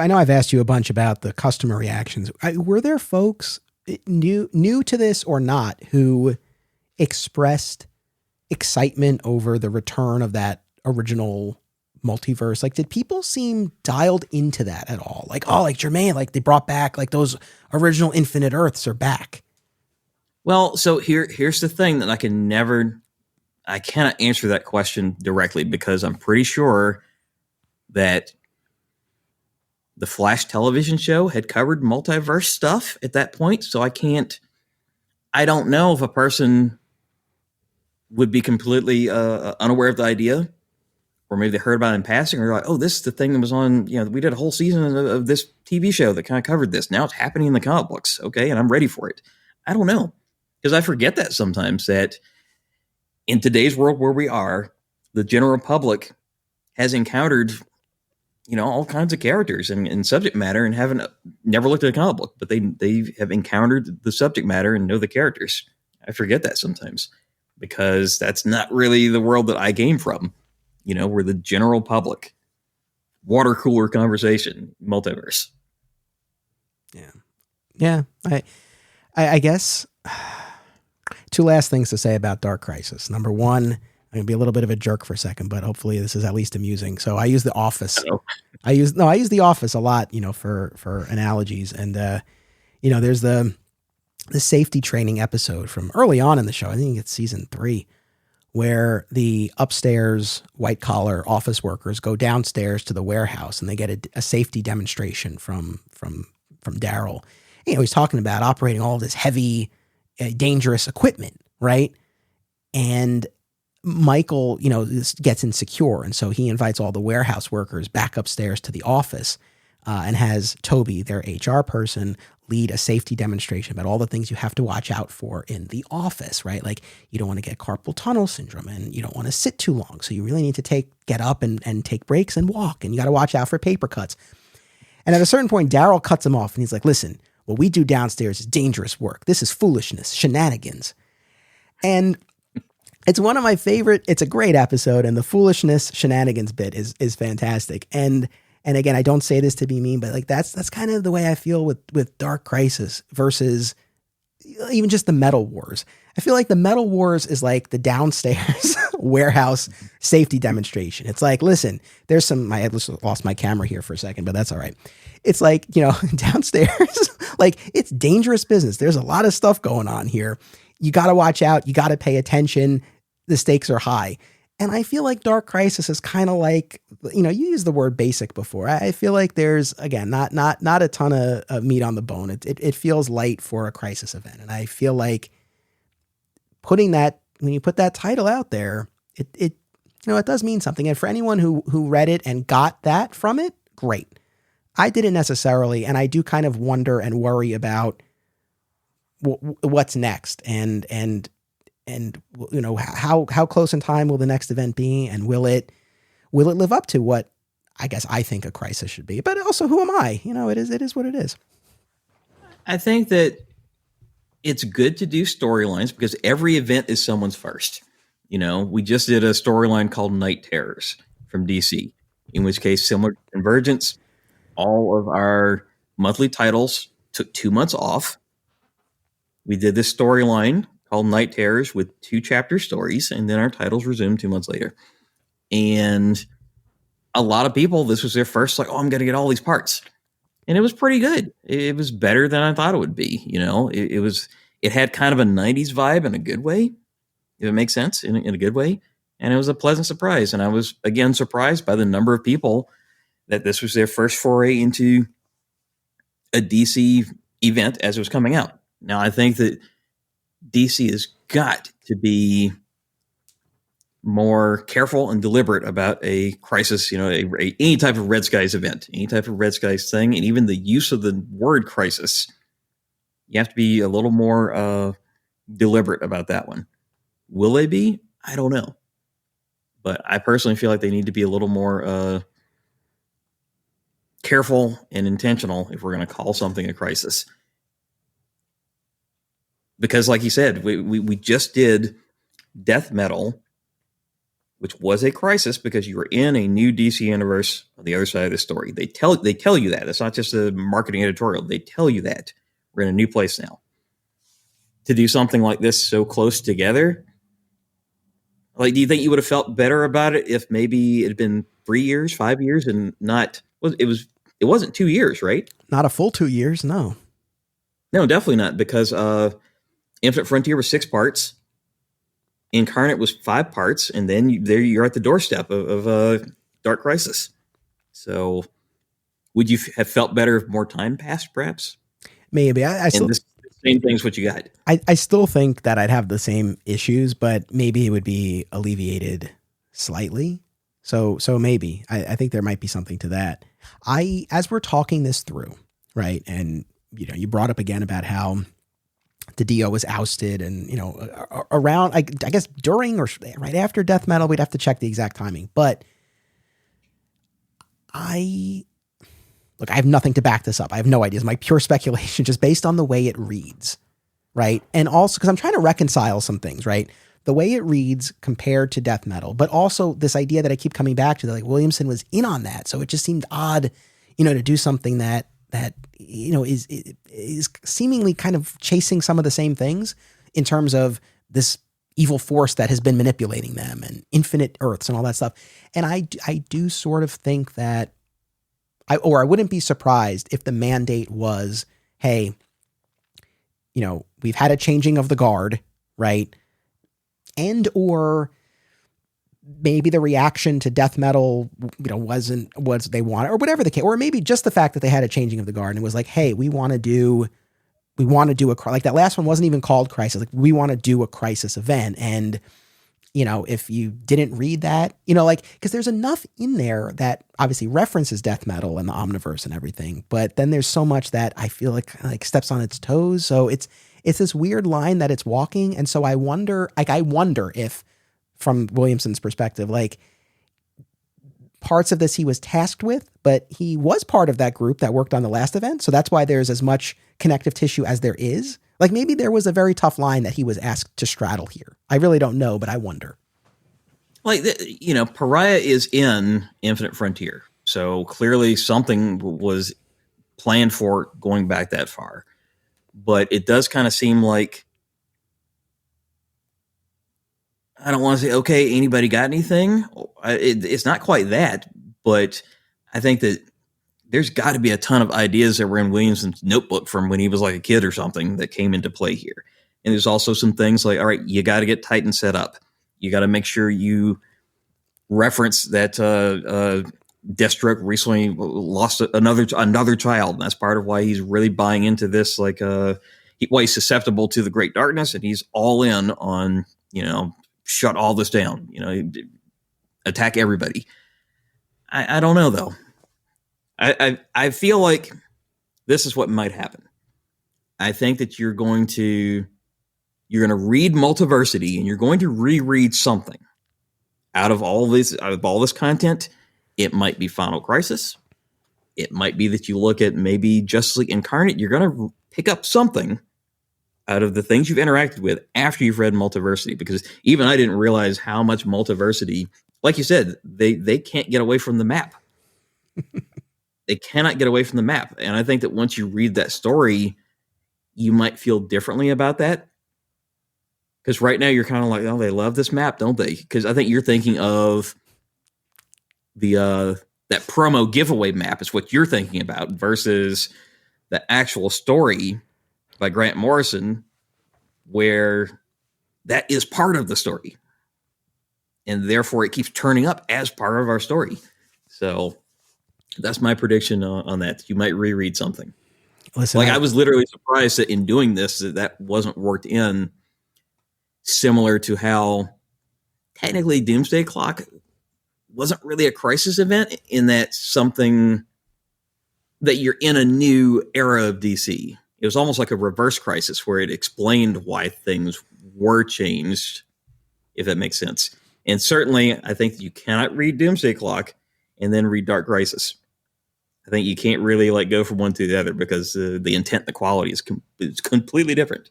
I know I've asked you a bunch about the customer reactions. Were there folks new to this or not who expressed excitement over the return of that original multiverse? Did people seem dialed into that at all? Like Jermaine, they brought back those original Infinite Earths are back. Well, so here's the thing that I cannot answer that question directly, because I'm pretty sure that the Flash television show had covered multiverse stuff at that point. So I don't know if a person would be completely unaware of the idea, or maybe they heard about it in passing, or they're like, oh, this is the thing that was on, we did a whole season of this TV show that kind of covered this. Now it's happening in the comic books. Okay. And I'm ready for it. I don't know. Because I forget that sometimes, that in today's world where we are, the general public has encountered, all kinds of characters and subject matter, and haven't never looked at a comic book, but they have encountered the subject matter and know the characters. I forget that sometimes, because that's not really the world that I came from. We're the general public. Water cooler conversation, multiverse. Yeah. I guess two last things to say about Dark Crisis. Number one, I'm going to be a little bit of a jerk for a second, but hopefully this is at least amusing. So I use The Office. I use The Office a lot, for analogies. And, there's the safety training episode from early on in the show. I think it's season 3, where the upstairs white collar office workers go downstairs to the warehouse and they get a safety demonstration from Daryl. He's talking about operating all of this heavy, dangerous equipment, right? And Michael, gets insecure. And so he invites all the warehouse workers back upstairs to the office and has Toby, their HR person, lead a safety demonstration about all the things you have to watch out for in the office, right? Like, you don't want to get carpal tunnel syndrome, and you don't want to sit too long. So you really need to get up and take breaks and walk, and you got to watch out for paper cuts. And at a certain point, Daryl cuts him off and he's like, listen, what we do downstairs is dangerous work. This is foolishness, shenanigans. And it's one of my favorite, it's a great episode, and the foolishness shenanigans bit is fantastic. And again, I don't say this to be mean, but like that's kind of the way I feel with Dark Crisis versus even just the Metal Wars. I feel like the Metal Wars is like the downstairs warehouse safety demonstration. It's like, listen, there's I lost my camera here for a second, but that's all right. It's like, downstairs, like, it's dangerous business. There's a lot of stuff going on here. You got to watch out. You got to pay attention. The stakes are high. And I feel like Dark Crisis is kind of like, you used the word basic before. I feel like there's, again, not a ton of meat on the bone. It feels light for a crisis event. And I feel like when you put that title out there, it does mean something. And for anyone who read it and got that from it, great. I didn't necessarily, and I do kind of wonder and worry about what's next, and how close in time will the next event be, and will it live up to what I guess I think a crisis should be? But also, who am I? It is what it is. I think that it's good to do storylines because every event is someone's first. We just did a storyline called Night Terrors from DC, in which case, similar to Convergence, all of our monthly titles took 2 months off. We did this storyline called Night Terrors with 2 chapter stories, and then our titles resumed 2 months later. And a lot of people, this was their first, like, I'm going to get all these parts. And it was pretty good. It was better than I thought it would be. It had kind of a 90s vibe in a good way, if it makes sense, in a good way. And it was a pleasant surprise. And I was, again, surprised by the number of people that this was their first foray into a DC event as it was coming out. Now, I think that DC has got to be more careful and deliberate about a crisis, any type of Red Skies event, any type of Red Skies thing, and even the use of the word crisis. You have to be a little more deliberate about that one. Will they be? I don't know. But I personally feel like they need to be a little more careful and intentional if we're going to call something a crisis. Because like you said, we just did Death Metal, which was a crisis because you were in a new DC universe on the other side of the story. They tell you that. It's not just a marketing editorial. They tell you that. We're in a new place now. To do something like this so close together, like, do you think you would have felt better about it if maybe it had been 3 years, 5 years, and not, it wasn't 2 years, right? Not a full 2 years, no. No, definitely not, because Infinite Frontier was 6 parts. Incarnate was 5 parts, and then you're at the doorstep of Dark Crisis. So, would you have felt better if more time passed, perhaps? Maybe. I still, the same thing's what you got. I still think that I'd have the same issues, but maybe it would be alleviated slightly. So maybe I think there might be something to that. As we're talking this through, right? And, you brought up again about how DiDio was ousted and, around, I guess during or right after death metal, we'd have to check the exact timing, but I have nothing to back this up. I have no idea. It's my pure speculation, just based on the way it reads. Right. And also because I'm trying to reconcile some things, right? The way it reads compared to death metal, but also this idea that I keep coming back to, that like Williamson was in on that. So it just seemed odd, to do something that is seemingly kind of chasing some of the same things in terms of this evil force that has been manipulating them and infinite Earths and all that stuff. And I do sort of think that I wouldn't be surprised if the mandate was, hey, we've had a changing of the guard, right? And or maybe the reaction to death metal, wasn't what they wanted, or whatever the case, or maybe just the fact that they had a changing of the guard and it was like, hey, we want to do like that last one wasn't even called Crisis. Like, we want to do a Crisis event. And, if you didn't read that, because there's enough in there that obviously references death metal and the Omniverse and everything, but then there's so much that I feel like steps on its toes. So it's this weird line that it's walking. And so I wonder if, from Williamson's perspective, like parts of this he was tasked with, but he was part of that group that worked on the last event. So that's why there's as much connective tissue as there is. Like maybe there was a very tough line that he was asked to straddle here. I really don't know, but I wonder. Like, Pariah is in Infinite Frontier. So clearly something was planned for going back that far. But it does kind of seem like, I don't want to say, okay, anybody got anything? It's not quite that, but I think that there's got to be a ton of ideas that were in Williamson's notebook from when he was like a kid or something that came into play here. And there's also some things like, all right, you got to get Titan set up. You got to make sure you reference that Deathstroke recently lost another child. And that's part of why he's really buying into this. Like, he's susceptible to the Great Darkness, and he's all in on, shut all this down, attack everybody. I don't know though. I feel like this is what might happen. I think that you're going to read Multiversity and you're going to reread something out of all this content. It might be Final Crisis. It might be that you look at maybe Justice League Incarnate. You're going to pick up something out of the things you've interacted with after you've read Multiversity, because even I didn't realize how much Multiversity, like you said, they can't get away from the map. They cannot get away from the map. And I think that once you read that story, you might feel differently about that. Because right now you're kind of like, oh, they love this map, don't they? Because I think you're thinking of that promo giveaway map is what you're thinking about versus the actual story by Grant Morrison, where that is part of the story. And therefore it keeps turning up as part of our story. So that's my prediction on that. You might reread something. Listen, I was literally surprised that in doing this, that wasn't worked in, similar to how technically Doomsday Clock wasn't really a crisis event, in that something that you're in a new era of DC. It was almost like a reverse crisis where it explained why things were changed, if that makes sense. And certainly I think that you cannot read Doomsday Clock and then read Dark Crisis. I think you can't really go from one to the other, because the intent, the quality is completely different.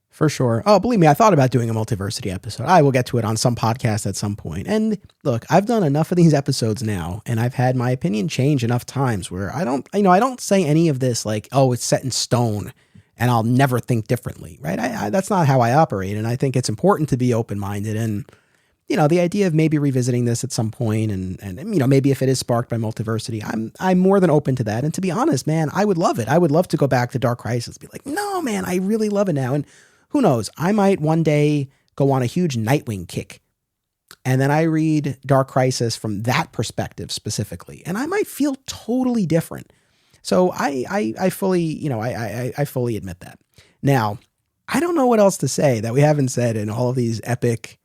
For sure. Oh, believe me, I thought about doing a Multiversity episode. I will get to it on some podcast at some point. And look, I've done enough of these episodes now, and I've had my opinion change enough times where I don't say any of this like, oh, it's set in stone and I'll never think differently, right? That's not how I operate. And I think it's important to be open-minded, and the idea of maybe revisiting this at some point and maybe if it is sparked by Multiversity, I'm more than open to that. And to be honest, man, I would love it. I would love to go back to Dark Crisis, be like, no, man, I really love it now. And who knows, I might one day go on a huge Nightwing kick, and then I read Dark Crisis from that perspective specifically, and I might feel totally different. So I fully, I fully admit that. Now, I don't know what else to say that we haven't said in all of these epic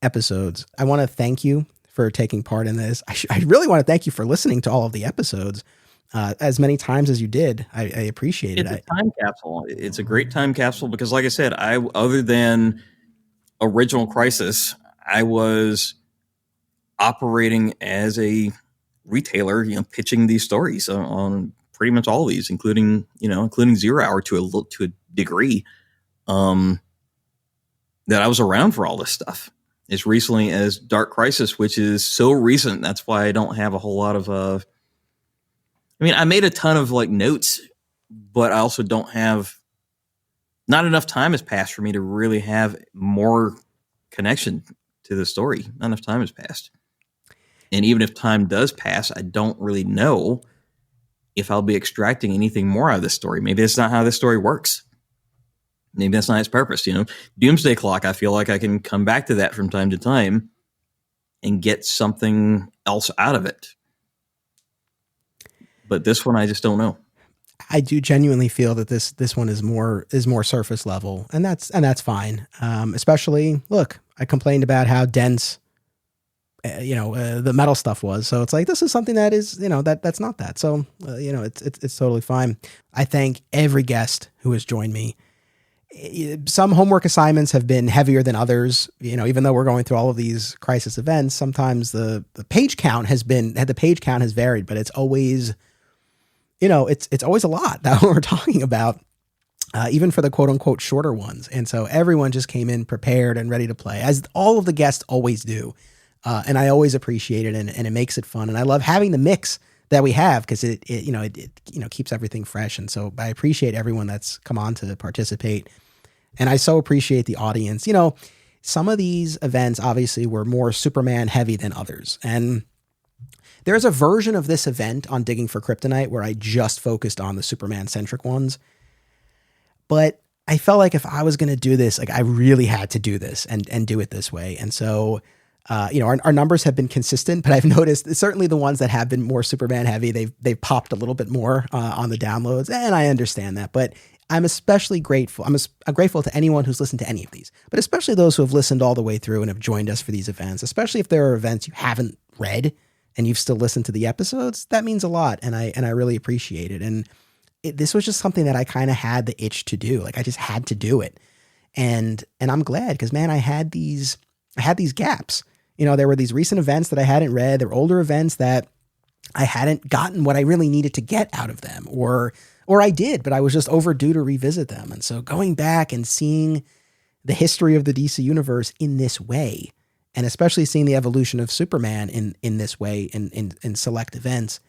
episodes. I want to thank you for taking part in this. I really want to thank you for listening to all of the episodes as many times as you did. I appreciate it. It's a time capsule. It's a great time capsule because, like I said, other than Original Crisis, I was operating as a retailer, pitching these stories on pretty much all of these, including 0 Hour to a degree. That I was around for all this stuff as recently as Dark Crisis, which is so recent. That's why I don't have a whole lot of. I made a ton of notes, but I also don't have. Not enough time has passed for me to really have more connection to the story. Not enough time has passed. And even if time does pass, I don't really know if I'll be extracting anything more out of this story. Maybe that's not how this story works. Maybe that's not its purpose. Doomsday Clock, I feel like I can come back to that from time to time and get something else out of it. But this one, I just don't know. I do genuinely feel that this one is more surface level, and that's fine. Especially, look, I complained about how dense, the metal stuff was. So it's like, this is something that is, that's not that. So, it's totally fine. I thank every guest who has joined me. Some homework assignments have been heavier than others. Even though we're going through all of these crisis events, sometimes the page count has varied, but it's always, it's always a lot that we're talking about, even for the quote unquote shorter ones. And so everyone just came in prepared and ready to play, as all of the guests always do. And I always appreciate it, and it makes it fun. And I love having the mix that we have, because it keeps everything fresh. And so I appreciate everyone that's come on to participate. And I so appreciate the audience. Some of these events obviously were more Superman heavy than others. And there's a version of this event on Digging for Kryptonite where I just focused on the Superman centric ones. But I felt like if I was going to do this, I really had to do this and do it this way. And so, our numbers have been consistent, but I've noticed certainly the ones that have been more Superman heavy, they've popped a little bit more on the downloads. And I understand that, but I'm especially grateful. I'm grateful to anyone who's listened to any of these, but especially those who have listened all the way through and have joined us for these events, especially if there are events you haven't read and you've still listened to the episodes. That means a lot. And I really appreciate it. And this was just something that I kind of had the itch to do. I just had to do it. And I'm glad, because man, I had these gaps. There were these recent events that I hadn't read. There were older events that I hadn't gotten what I really needed to get out of them, or I did, but I was just overdue to revisit them. And so going back and seeing the history of the DC universe in this way, and especially seeing the evolution of Superman in this way in select events,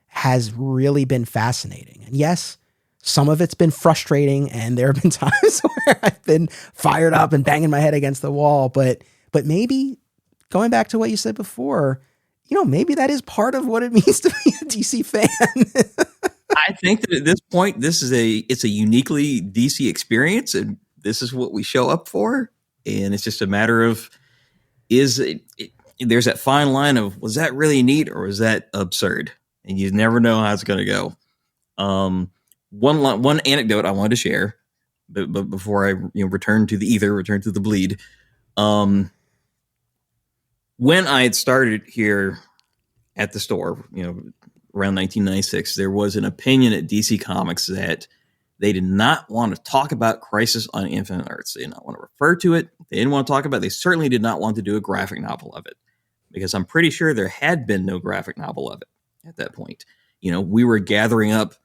has really been fascinating. And yes, some of it's been frustrating, and there have been times where I've been fired up and banging my head against the wall, but maybe going back to what you said before, maybe that is part of what it means to be a DC fan. I think that at this point, it's a uniquely DC experience, and this is what we show up for. And it's just a matter of, there's that fine line of, was that really neat or was that absurd? And you never know how it's going to go. One anecdote I wanted to share, but before I return to the bleed. When I had started here at the store, around 1996, there was an opinion at DC Comics that they did not want to talk about Crisis on Infinite Earths. They did not want to refer to it. They didn't want to talk about it. They certainly did not want to do a graphic novel of it, because I'm pretty sure there had been no graphic novel of it at that point. We were gathering up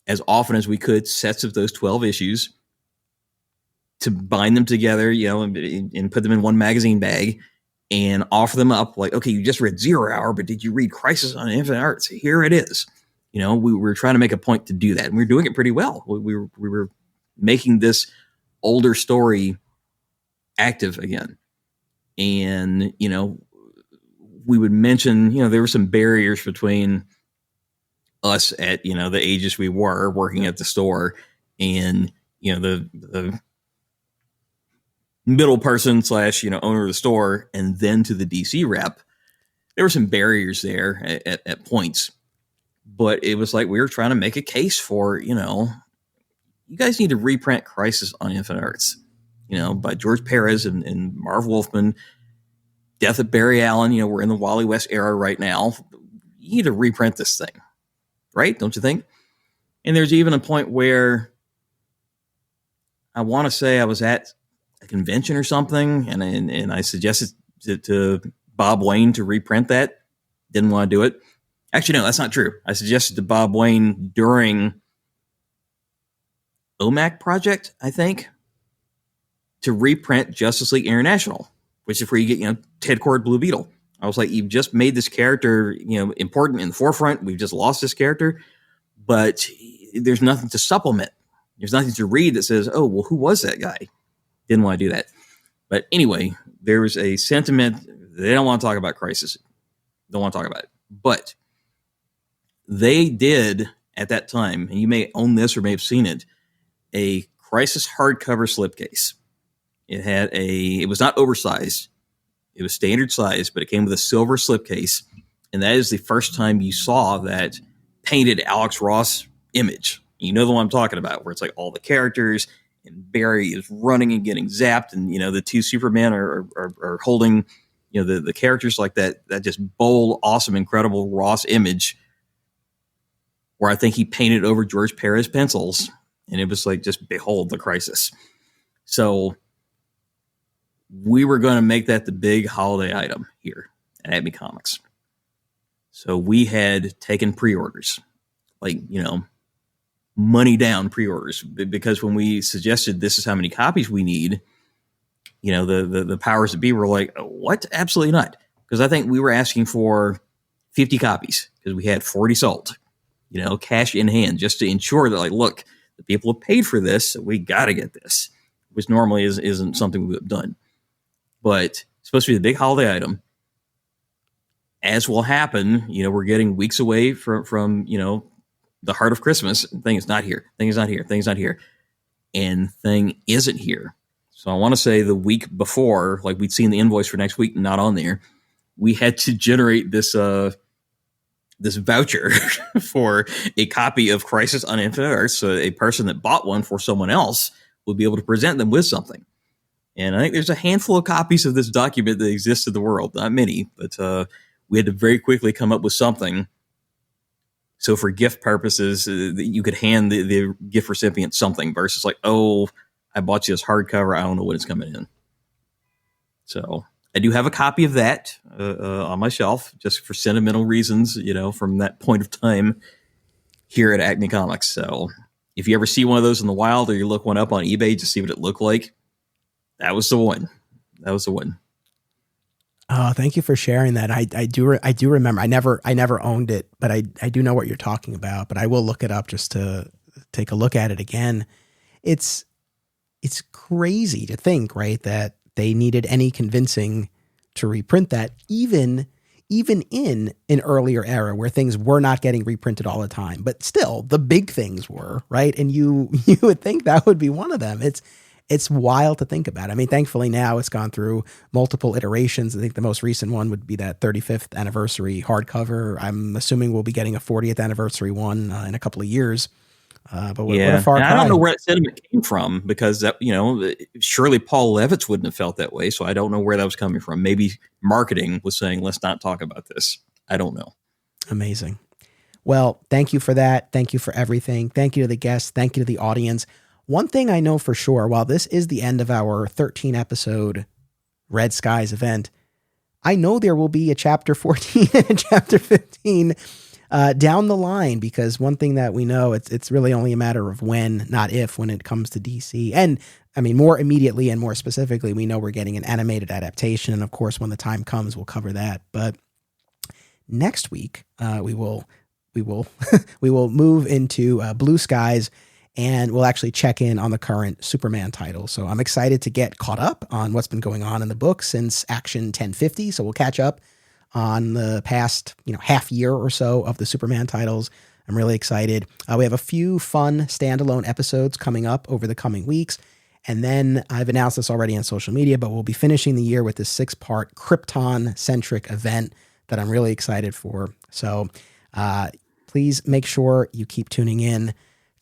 as often as we could sets of those 12 issues to bind them together, and put them in one magazine bag and offer them up like, okay, you just read 0 Hour, but did you read Crisis on Infinite Earths? Here it is. We were trying to make a point to do that, and we were doing it pretty well. We were making this older story active again. And, we would mention, there were some barriers between us at, the ages we were working at the store, and, the middle person / owner of the store, and then to the DC rep. There were some barriers there at points, but it was like we were trying to make a case for, you guys need to reprint Crisis on Infinite Earths, by George Perez and Marv Wolfman. death of Barry Allen, we're in the Wally West era right now. You need to reprint this thing, right? Don't you think? And there's even a point where I want to say I was at a convention or something, and I suggested to Bob Wayne to reprint that. Didn't want to do it. Actually, no, that's not true. I suggested to Bob Wayne during OMAC project, I think, to reprint Justice League International, which is where you get, Ted Kord Blue Beetle. I was like, you've just made this character, important in the forefront. We've just lost this character, but there's nothing to supplement. There's nothing to read that says, oh, well, who was that guy? Didn't want to do that. But anyway, there was a sentiment. They don't want to talk about Crisis. Don't want to talk about it. But they did at that time, and you may own this or may have seen it, a Crisis hardcover slipcase. It was not oversized. It was standard size, but it came with a silver slipcase. And that is the first time you saw that painted Alex Ross image. You know the one I'm talking about, where it's like all the characters and Barry is running and getting zapped. And, the two Supermen are holding, the characters like that just bold, awesome, incredible Ross image, where I think he painted over George Perez pencils. And it was like, just behold the Crisis. So we were going to make that the big holiday item here at Acme Comics. So we had taken pre-orders, money down pre-orders, because when we suggested this is how many copies we need, the powers that be were like, what? Absolutely not. Because I think we were asking for 50 copies because we had 40 sold, cash in hand, just to ensure that, look, the people have paid for this, so we got to get this, which normally isn't something we would have done. But it's supposed to be the big holiday item. As will happen, we're getting weeks away from the heart of Christmas. Thing is not here. Thing is not here. Thing's not here. And thing isn't here. So I want to say the week before, we'd seen the invoice for next week, not on there. We had to generate this voucher for a copy of Crisis on Infinite Earths. So a person that bought one for someone else would be able to present them with something. And I think there's a handful of copies of this document that exist in the world. Not many, but we had to very quickly come up with something. So for gift purposes, you could hand the gift recipient something versus I bought you this hardcover. I don't know when it's coming in. So I do have a copy of that on my shelf just for sentimental reasons, from that point of time here at Acme Comics. So if you ever see one of those in the wild or you look one up on eBay to see what it looked like, that was the one. That was the one. Oh, thank you for sharing that. I do remember. I never owned it, but I do know what you're talking about. But I will look it up just to take a look at it again. It's crazy to think, right, that they needed any convincing to reprint that, even in an earlier era where things were not getting reprinted all the time. But still, the big things were, right? And you would think that would be one of them. It's wild to think about. I mean, thankfully now it's gone through multiple iterations. I think the most recent one would be that 35th anniversary hardcover. I'm assuming we'll be getting a 40th anniversary one in a couple of years. But what a far cry. I don't know where that sentiment came from, because that, surely Paul Levitz wouldn't have felt that way. So I don't know where that was coming from. Maybe marketing was saying, let's not talk about this. I don't know. Amazing. Well, thank you for that. Thank you for everything. Thank you to the guests. Thank you to the audience. One thing I know for sure, while this is the end of our 13 episode Red Skies event, I know there will be a chapter 14 and a chapter 15 down the line, because one thing that we know, it's really only a matter of when, not if, when it comes to DC. And I mean, more immediately and more specifically, we know we're getting an animated adaptation. And of course, when the time comes, we'll cover that. But next week, we will move into Blue Skies, and we'll actually check in on the current Superman title. So I'm excited to get caught up on what's been going on in the book since Action 1050. So we'll catch up on the past, half year or so of the Superman titles. I'm really excited. We have a few fun standalone episodes coming up over the coming weeks. And then I've announced this already on social media, but we'll be finishing the year with this 6-part Krypton-centric event that I'm really excited for. So please make sure you keep tuning in.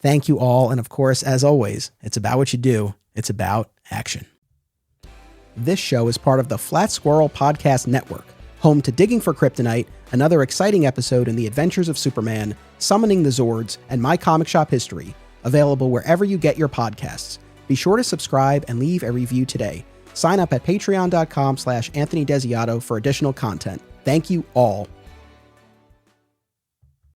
Thank you all. And of course, as always, it's about what you do. It's about action. This show is part of the Flat Squirrel Podcast Network, home to Digging for Kryptonite, another exciting episode in the adventures of Superman, Summoning the Zords, and My Comic Shop History, available wherever you get your podcasts. Be sure to subscribe and leave a review today. Sign up at patreon.com/Anthony Desiato for additional content. Thank you all.